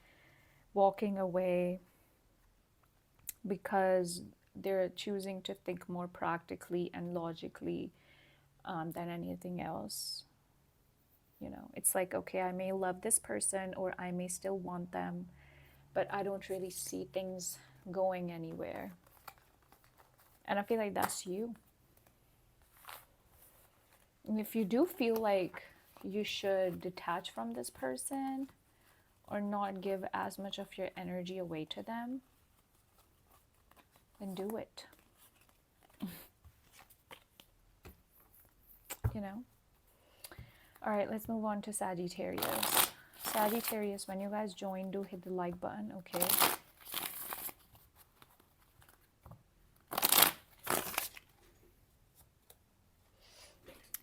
[SPEAKER 1] walking away, because they're choosing to think more practically and logically than anything else. You know, it's like, okay, I may love this person or I may still want them, but I don't really see things going anywhere. And I feel like that's you. And if you do feel like you should detach from this person or not give as much of your energy away to them, then do it. You know? All right, let's move on to Sagittarius. Sagittarius, when you guys join, do hit the like button, okay?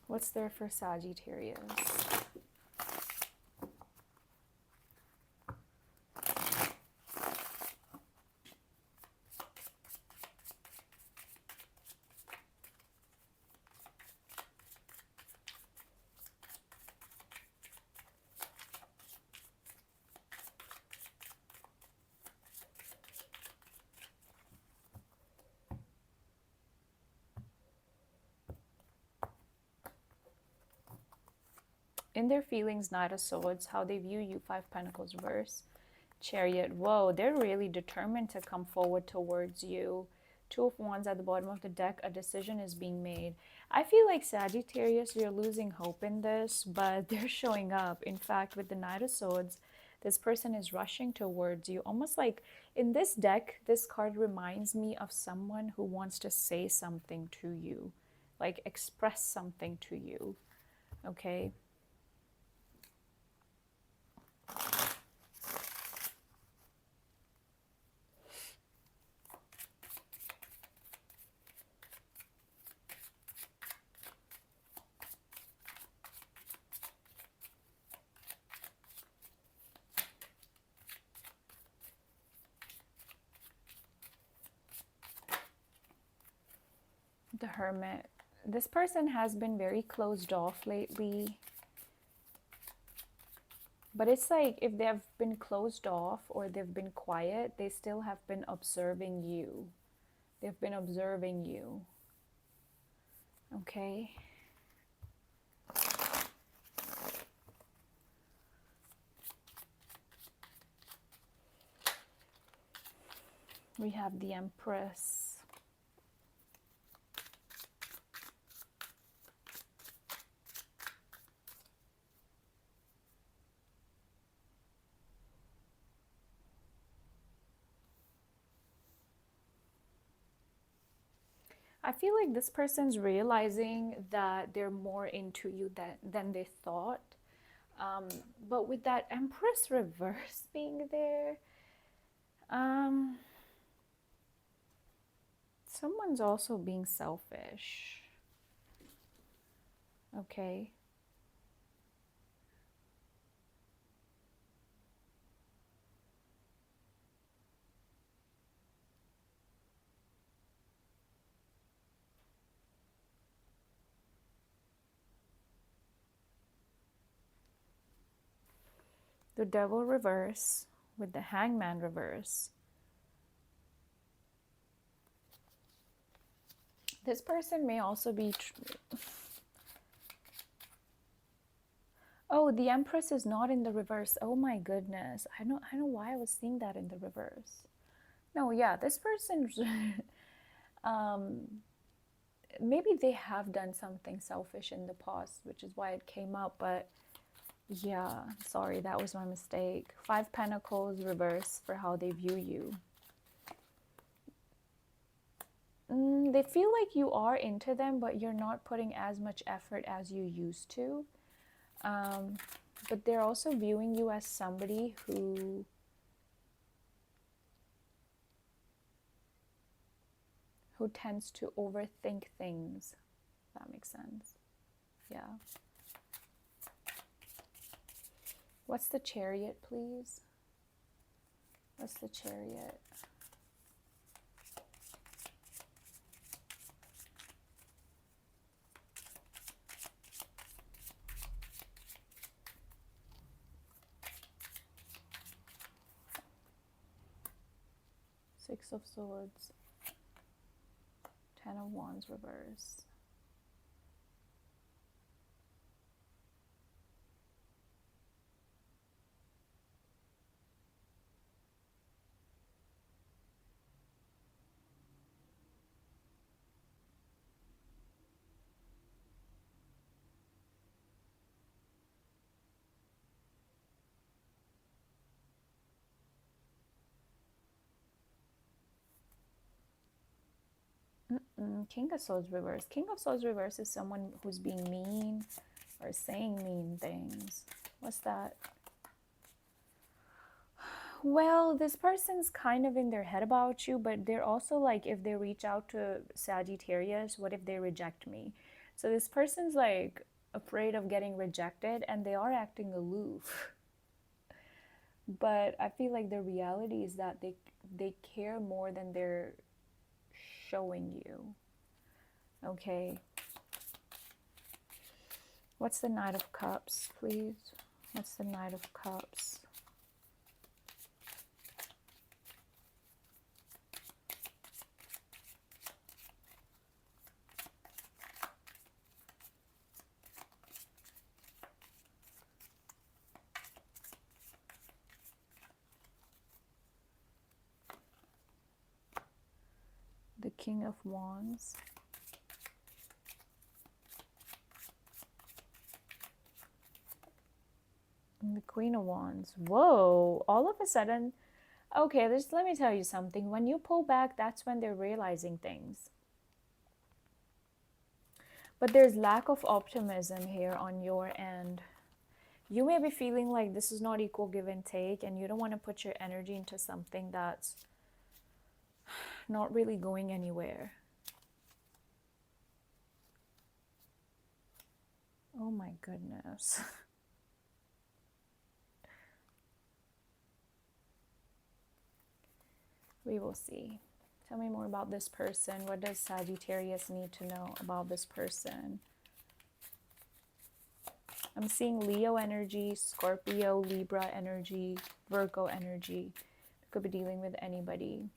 [SPEAKER 1] What's there for Sagittarius? In their feelings, Knight of Swords, how they view you, Five Pentacles reverse, Chariot. Whoa, they're really determined to come forward towards you. Two of Wands at the bottom of the deck, a decision is being made. I feel like Sagittarius, you're losing hope in this, but they're showing up. In fact, with the Knight of Swords, this person is rushing towards you. Almost like in this deck, this card reminds me of someone who wants to say something to you, like express something to you, okay? The Hermit. This person has been very closed off lately. But it's like if they've been closed off or they've been quiet, they still have been observing you. They've been observing you. Okay? We have the Empress. I feel like this person's realizing that they're more into you than they thought. But with that Empress reverse being there, someone's also being selfish. Okay. The Devil reverse with the Hangman reverse. This person may also be... Oh, the Empress is not in the reverse. Oh my goodness. I don't know why I was seeing that in the reverse. No, yeah, this person... maybe they have done something selfish in the past, which is why it came up, but yeah, sorry, that was my mistake. Five Pentacles reverse for how they view you. They feel like you are into them, but you're not putting as much effort as you used to. But they're also viewing you as somebody who tends to overthink things. That makes sense. Yeah. What's the Chariot, please? What's the Chariot? Six of Swords. Ten of Wands reverse. King of Swords reverse. King of Swords reverse is someone who's being mean or saying mean things. What's that? Well, this person's kind of in their head about you, but they're also like, if they reach out to Sagittarius, what if they reject me? So this person's like afraid of getting rejected, and they are acting aloof. But I feel like the reality is that they care more than they're showing you. Okay. What's the Knight of Cups, please? What's the Knight of Cups? The King of Wands. And the Queen of Wands. Whoa, all of a sudden, okay, let me tell you something. When you pull back, that's when they're realizing things. But there's lack of optimism here on your end. You may be feeling like this is not equal give and take, and you don't want to put your energy into something that's not really going anywhere. Oh my goodness. We will see. Tell me more about this person. What does Sagittarius need to know about this person? I'm seeing Leo energy, Scorpio, Libra energy, Virgo energy. You could be dealing with anybody.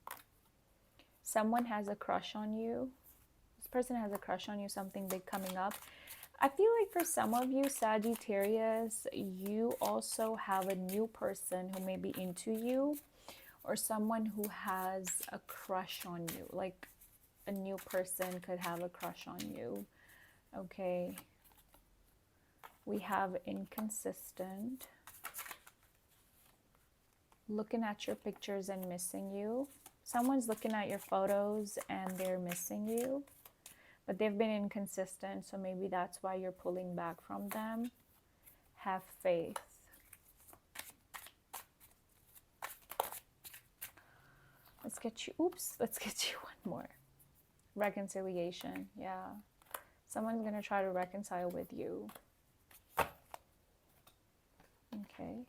[SPEAKER 1] Someone has a crush on you. This person has a crush on you, something big coming up. I feel like for some of you, Sagittarius, you also have a new person who may be into you, or someone who has a crush on you. Like a new person could have a crush on you. Okay. We have inconsistent. Looking at your pictures and missing you. Someone's looking at your photos and they're missing you. But they've been inconsistent, so maybe that's why you're pulling back from them. Have faith. Let's get you one more. Reconciliation, yeah. Someone's going to try to reconcile with you. Okay.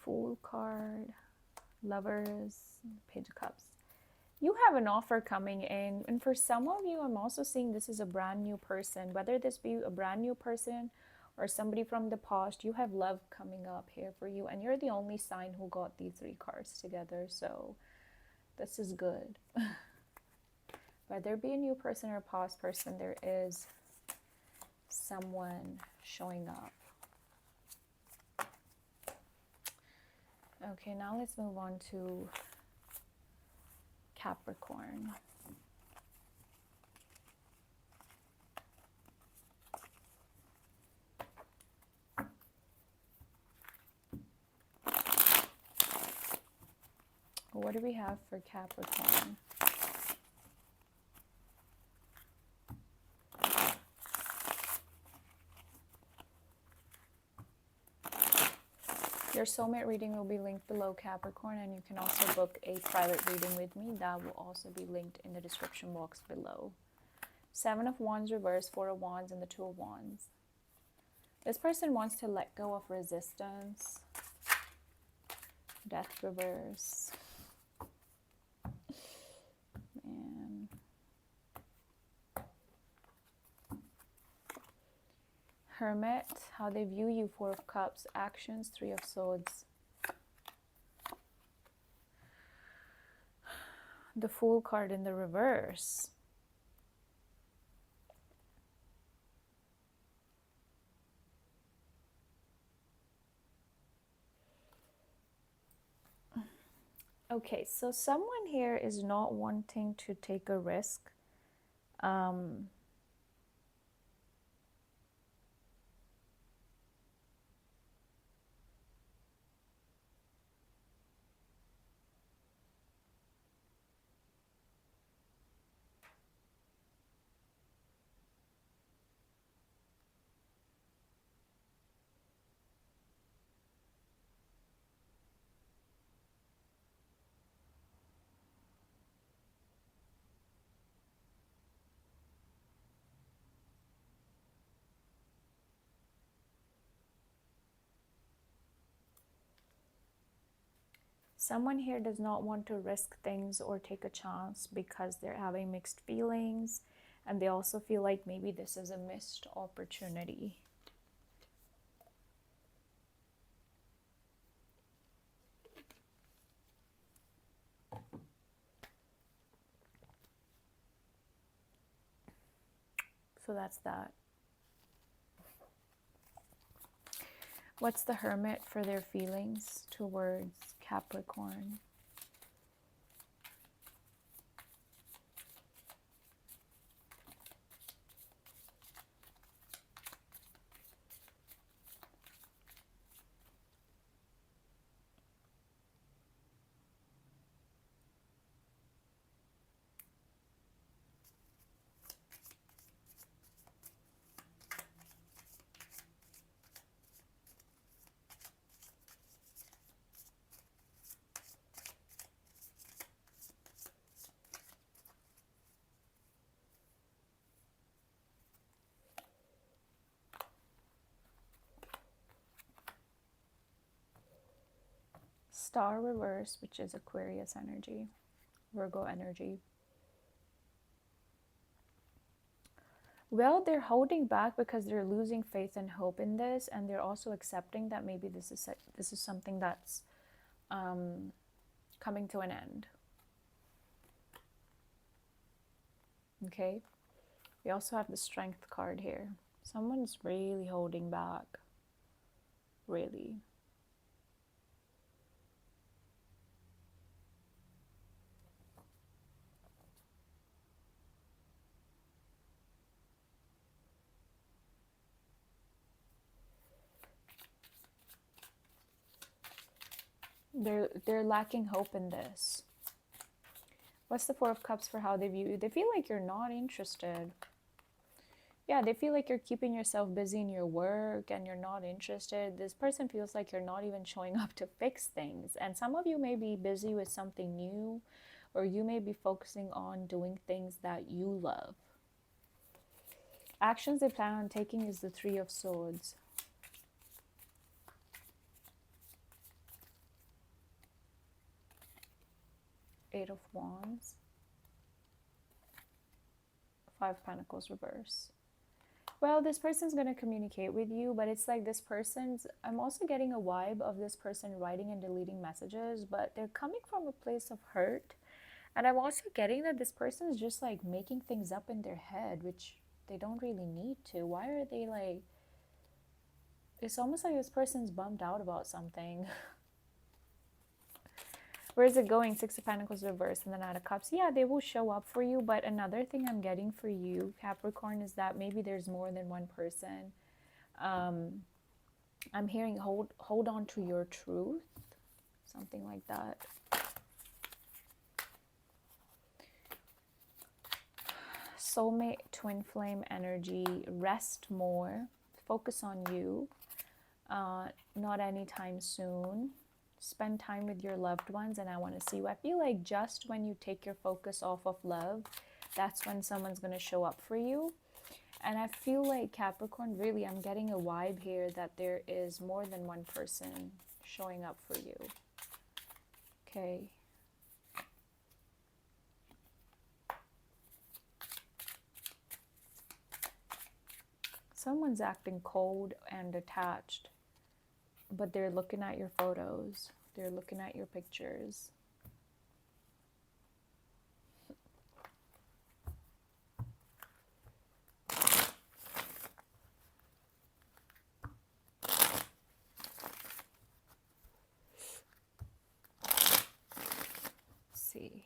[SPEAKER 1] Fool card, Lovers, Page of Cups. You have an offer coming in, and for some of you, I'm also seeing this is a brand new person. Whether this be a brand new person or somebody from the past, you have love coming up here for you, and you're the only sign who got these three cards together, so this is good. Whether it be a new person or a past person, there is someone showing up. Okay, now let's move on to Capricorn. What do we have for Capricorn? Your soulmate reading will be linked below, Capricorn, and you can also book a private reading with me. That will also be linked in the description box below. 7 of Wands reverse, 4 of Wands, and the 2 of Wands. This person wants to let go of resistance. Death reverse. Man. Hermit, how they view you, 4 of Cups, actions, 3 of Swords. The Fool card in the reverse. Okay, so someone here is not wanting to take a risk. Someone here does not want to risk things or take a chance because they're having mixed feelings, and they also feel like maybe this is a missed opportunity. So that's that. What's the Hermit for their feelings towards Capricorn? Star reverse, which is Aquarius energy, Virgo energy. Well, they're holding back because they're losing faith and hope in this, and they're also accepting that maybe this is something that's coming to an end. Okay, we also have the Strength card here. Someone's really holding back, really. They're lacking hope in this. What's the Four of Cups for how they view you? They feel like you're not interested. Yeah, they feel like you're keeping yourself busy in your work and you're not interested. This person feels like you're not even showing up to fix things. And some of you may be busy with something new, or you may be focusing on doing things that you love. Actions they plan on taking is the Three of Swords. Eight of Wands. Five Pentacles reverse. Well, this person's going to communicate with you, but it's like this person's, I'm also getting a vibe of this person writing and deleting messages, but they're coming from a place of hurt. And I'm also getting that this person's just like making things up in their head, which They don't really need to. Why are they like, it's almost like this person's bummed out about something. Where is it going? Six of Pentacles reversed and the Knight of Cups. Yeah, they will show up for you. But another thing I'm getting for you, Capricorn, is that maybe there's more than one person. I'm hearing hold on to your truth. Something like that. Soulmate, twin flame energy. Rest more. Focus on you. Not anytime soon. Spend time with your loved ones, and I want to see you. I feel like just when you take your focus off of love, that's when someone's going to show up for you. And I feel like Capricorn, really, I'm getting a vibe here that there is more than one person showing up for you. Okay. Someone's acting cold and detached, but they're looking at your photos. They're looking at your pictures. Let's see.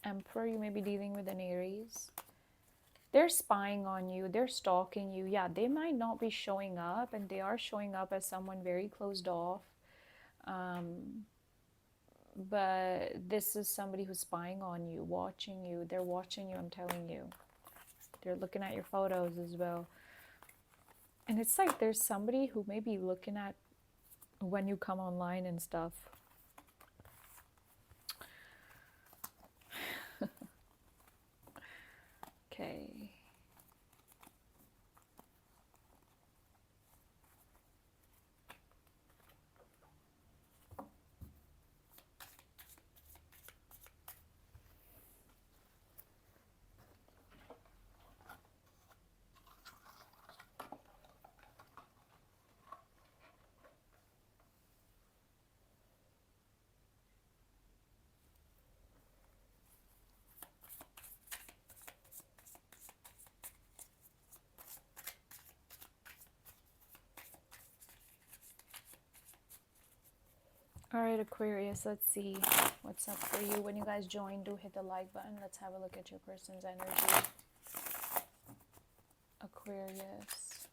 [SPEAKER 1] Emperor, you may be dealing with an Aries. They're spying on you. They're stalking you. Yeah, they might not be showing up, and they are showing up as someone very closed off. But this is somebody who's spying on you, watching you. They're watching you, I'm telling you. They're looking at your photos as well. And it's like there's somebody who may be looking at when you come online and stuff. Okay. All right, Aquarius, let's see what's up for you. When you guys join, do hit the like button. Let's have a look at your person's energy. Aquarius.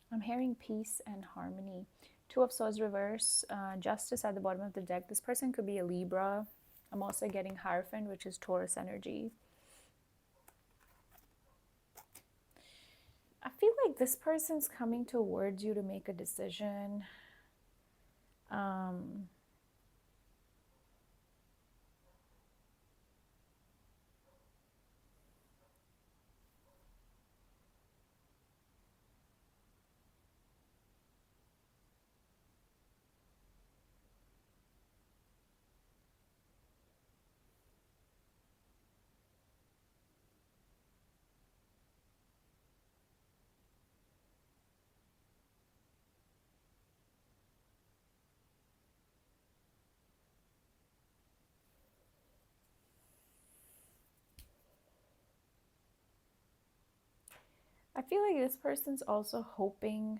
[SPEAKER 1] I'm hearing peace and harmony. Two of Swords reverse, Justice at the bottom of the deck. This person could be a Libra. I'm also getting Hierophant, which is Taurus energy. I feel like this person's coming towards you to make a decision. I feel like this person's also hoping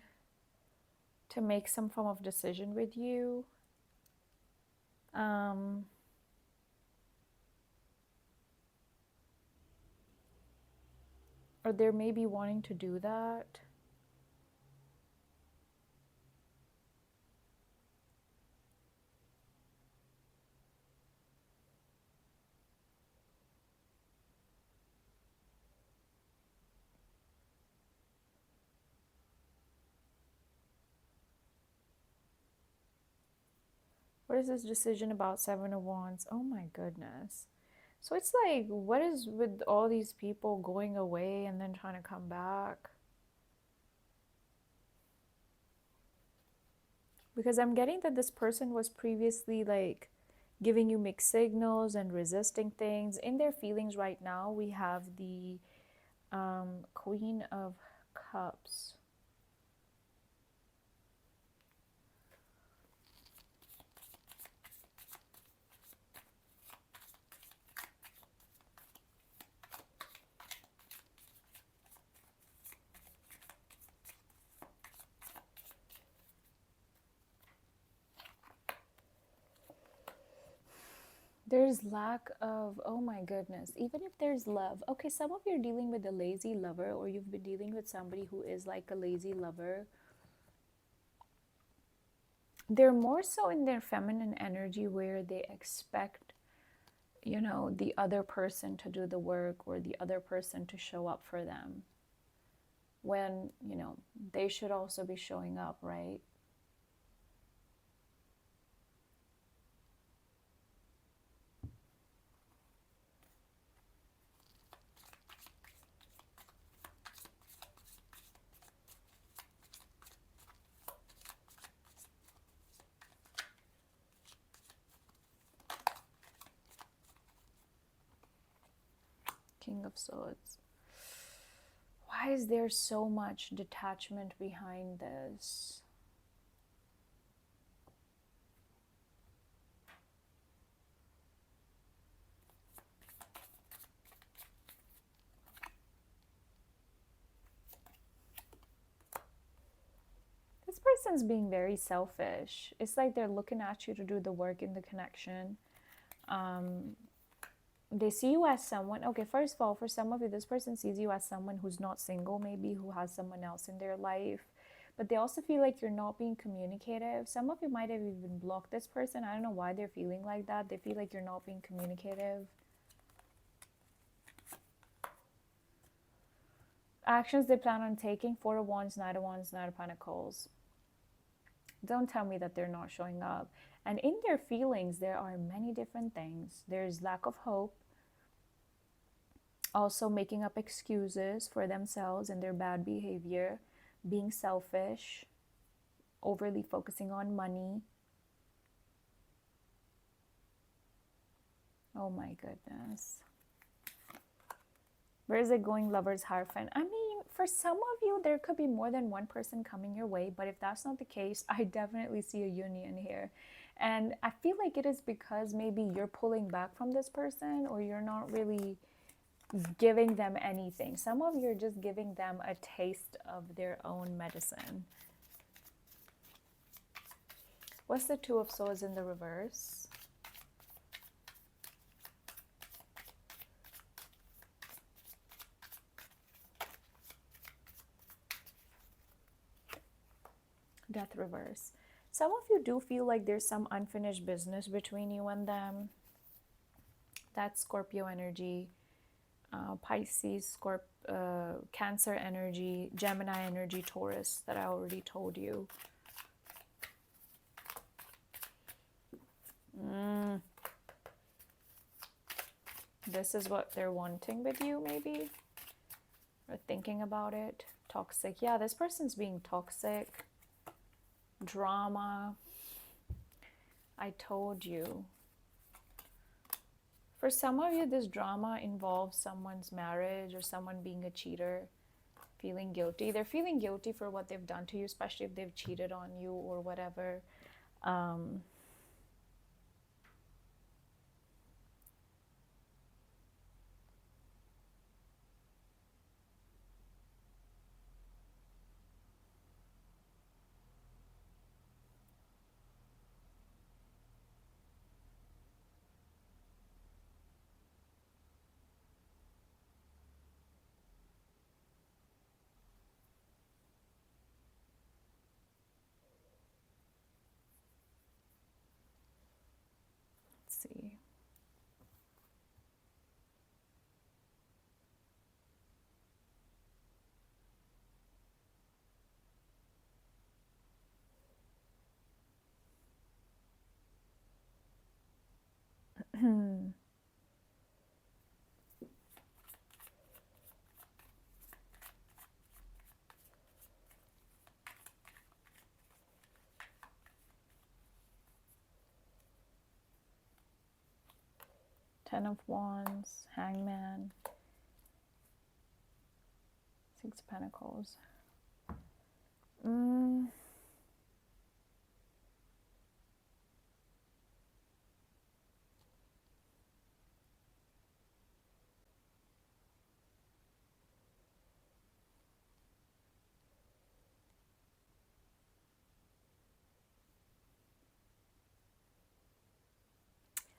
[SPEAKER 1] to make some form of decision with you. Or they're maybe wanting to do that. What is this decision about? Seven of Wands. Oh my goodness. So it's like, what is with all these people going away and then trying to come back? Because I'm getting that this person was previously like giving you mixed signals and resisting things. In their feelings right now, we have the Queen of Cups. There's lack of, oh my goodness, even if there's love. Okay, some of you are dealing with a lazy lover, or you've been dealing with somebody who is like a lazy lover. They're more so in their feminine energy where they expect, you know, the other person to do the work or the other person to show up for them. When, you know, they should also be showing up, right? King of Swords. Why is there so much detachment behind this? This person's being very selfish. It's like they're looking at you to do the work in the connection. They see you as someone, okay, first of all, for some of you, this person sees you as someone who's not single, maybe, who has someone else in their life. But they also feel like you're not being communicative. Some of you might have even blocked this person. I don't know why they're feeling like that. They feel like you're not being communicative. Actions they plan on taking: Four of Wands, Knight of Wands, Knight of Pentacles. Don't tell me that they're not showing up. And in their feelings, there are many different things. There's lack of hope. Also making up excuses for themselves and their bad behavior. Being selfish. Overly focusing on money. Oh my goodness. Where is it going, Lovers, Hierophant? I mean, for some of you, there could be more than one person coming your way. But if that's not the case, I definitely see a union here. And I feel like it is because maybe you're pulling back from this person, or you're not really giving them anything. Some of you are just giving them a taste of their own medicine. What's the Two of Swords in the reverse? Death reverse. Some of you do feel like there's some unfinished business between you and them. That's Scorpio energy, Pisces, Cancer energy, Gemini energy, Taurus, that I already told you. This is what they're wanting with you, maybe, or thinking about it. Toxic. Yeah, this person's being toxic. Drama. I told you. For some of you, this drama involves someone's marriage or someone being a cheater, feeling guilty. They're feeling guilty for what they've done to you, especially if they've cheated on you or whatever. See. Ten of Wands, Hangman, Six of Pentacles.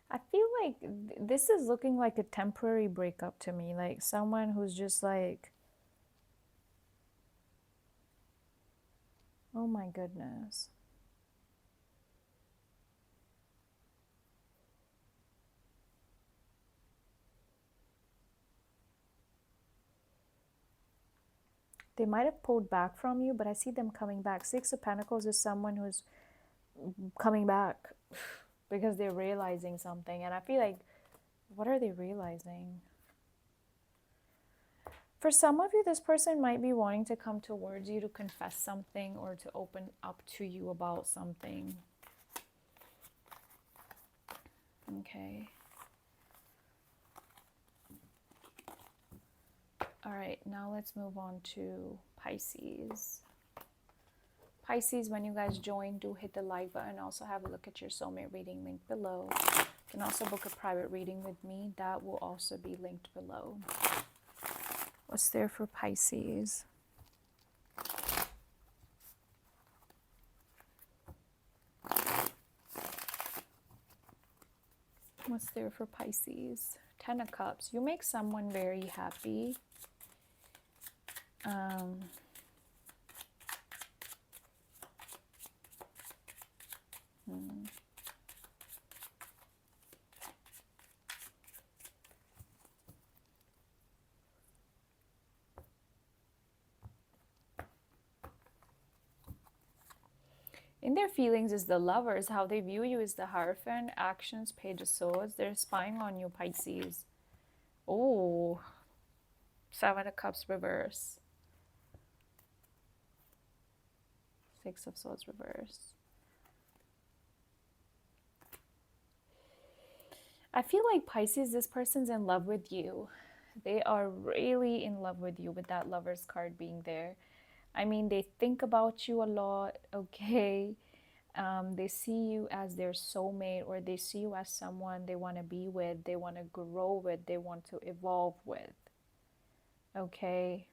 [SPEAKER 1] I feel like this is looking like a temporary breakup to me. Like someone who's just like, oh my goodness. They might have pulled back from you, but I see them coming back. Six of Pentacles is someone who's coming back because they're realizing something. And I feel like, what are they realizing? For some of you, this person might be wanting to come towards you to confess something or to open up to you about something. Okay. All right, now let's move on to Pisces. Pisces, when you guys join, do hit the like button. Also have a look at your soulmate reading link below. You can also book a private reading with me. That will also be linked below. What's there for Pisces? What's there for Pisces? Ten of Cups. You make someone very happy. In their feelings is the Lovers. How they view you is the Hierophant. Actions, Page of Swords. They're spying on you, Pisces. Oh, Seven of Cups reverse. Six of Swords reverse. I feel like Pisces, this person's in love with you. They are really in love with you with that Lovers card being there. I mean, they think about you a lot, okay? They see you as their soulmate, or they see you as someone they want to be with, they want to grow with, they want to evolve with, okay?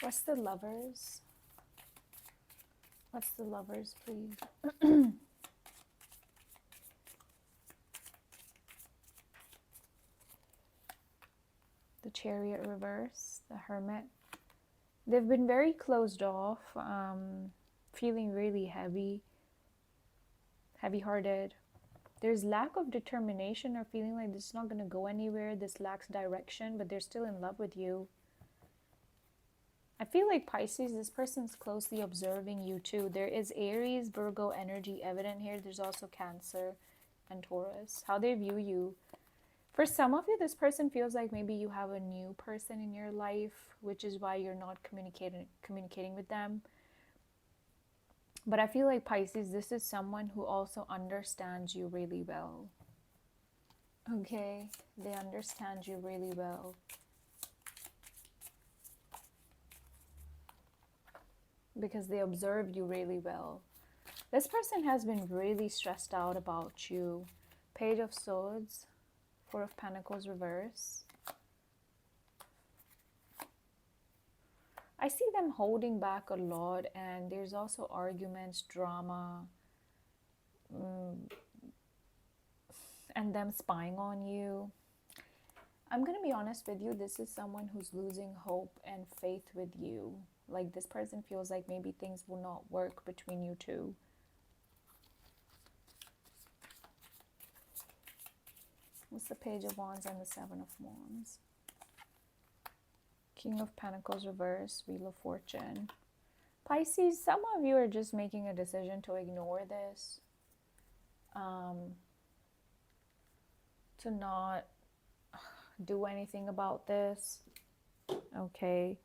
[SPEAKER 1] What's the Lovers? What's the Lovers, please? The Chariot reverse, the Hermit. They've been very closed off, feeling really heavy-hearted. There's lack of determination, or feeling like this is not going to go anywhere. This lacks direction, but they're still in love with you. I feel like Pisces, this person's closely observing you too. There is Aries, Virgo energy evident here. There's also Cancer and Taurus. How they view you. For some of you, this person feels like maybe you have a new person in your life, which is why you're not communicating with them. But I feel like Pisces, this is someone who also understands you really well. Okay? They understand you really well. Because they observe you really well. This person has been really stressed out about you. Page of Swords, Four of Pentacles reverse. I see them holding back a lot, and there's also arguments, drama, and them spying on you. I'm going to be honest with you, this is someone who's losing hope and faith with you. Like, this person feels like maybe things will not work between you two. What's the Page of Wands and the Seven of Wands? King of Pentacles reverse, Wheel of Fortune. Pisces, some of you are just making a decision to ignore this. To not do anything about this. Okay.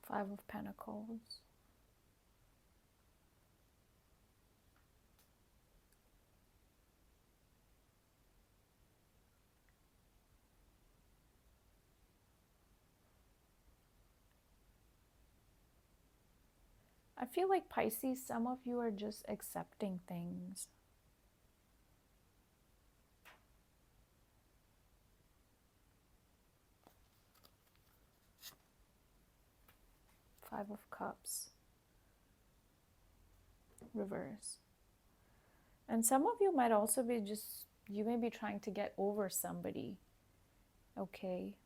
[SPEAKER 1] Five of Pentacles. I feel like Pisces, some of you are just accepting things. Five of Cups. Reverse. And some of you might also be you may be trying to get over somebody. Okay.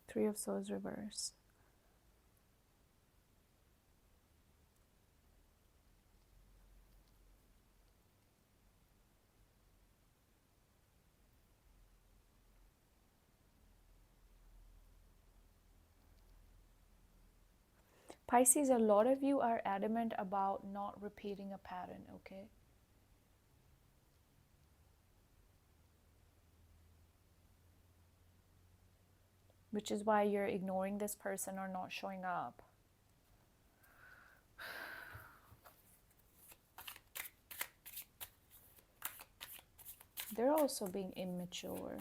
[SPEAKER 1] Three of Swords reverse. Pisces, a lot of you are adamant about not repeating a pattern, okay? Which is why you're ignoring this person or not showing up. They're also being immature.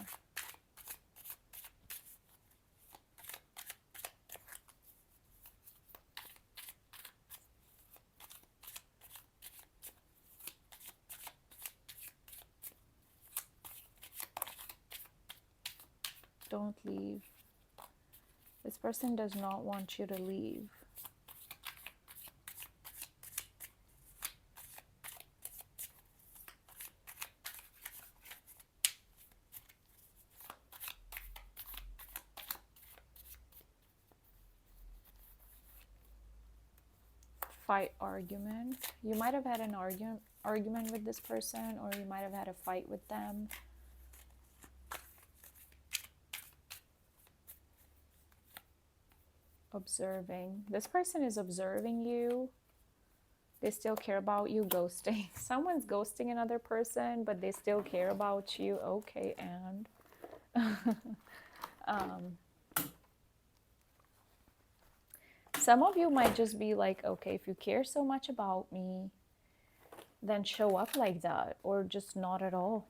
[SPEAKER 1] Don't leave. This person does not want you to leave. Fight, argument. You might have had an argument with this person, or you might have had a fight with them. Observing. This person is observing you. They still care about you. Ghosting. Someone's ghosting another person, but they still care about you. Okay, and some of you might just be like, okay, if you care so much about me, then show up like that, or just not at all,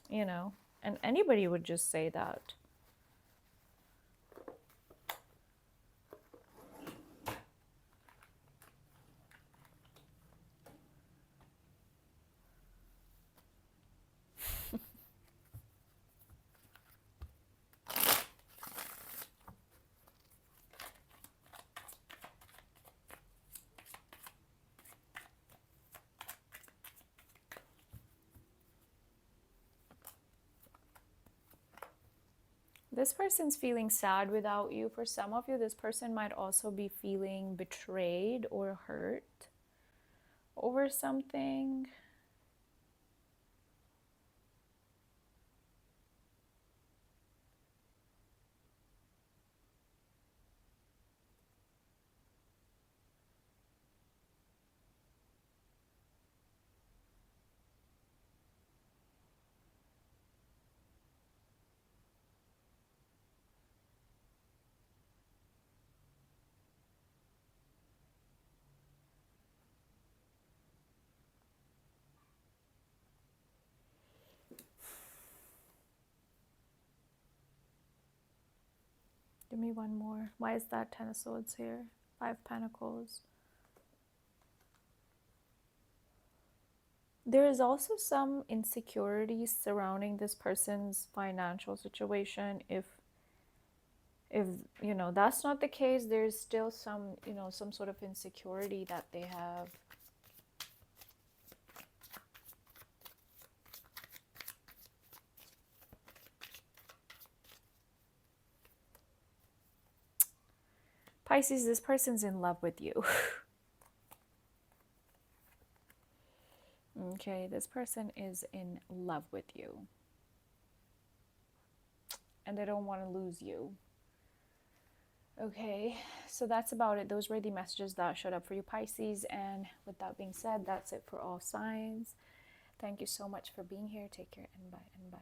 [SPEAKER 1] you know. And anybody would just say that. This person's feeling sad without you. For some of you, this person might also be feeling betrayed or hurt over something. Give me one more. Why is that Ten of Swords here? Five Pentacles. There is also some insecurities surrounding this person's financial situation. If you know that's not the case, there's still some, you know, some sort of insecurity that they have. Pisces, this person's in love with you. Okay, this person is in love with you. And they don't want to lose you. Okay, so that's about it. Those were the messages that showed up for you, Pisces. And with that being said, that's it for all signs. Thank you so much for being here. Take care and bye and bye.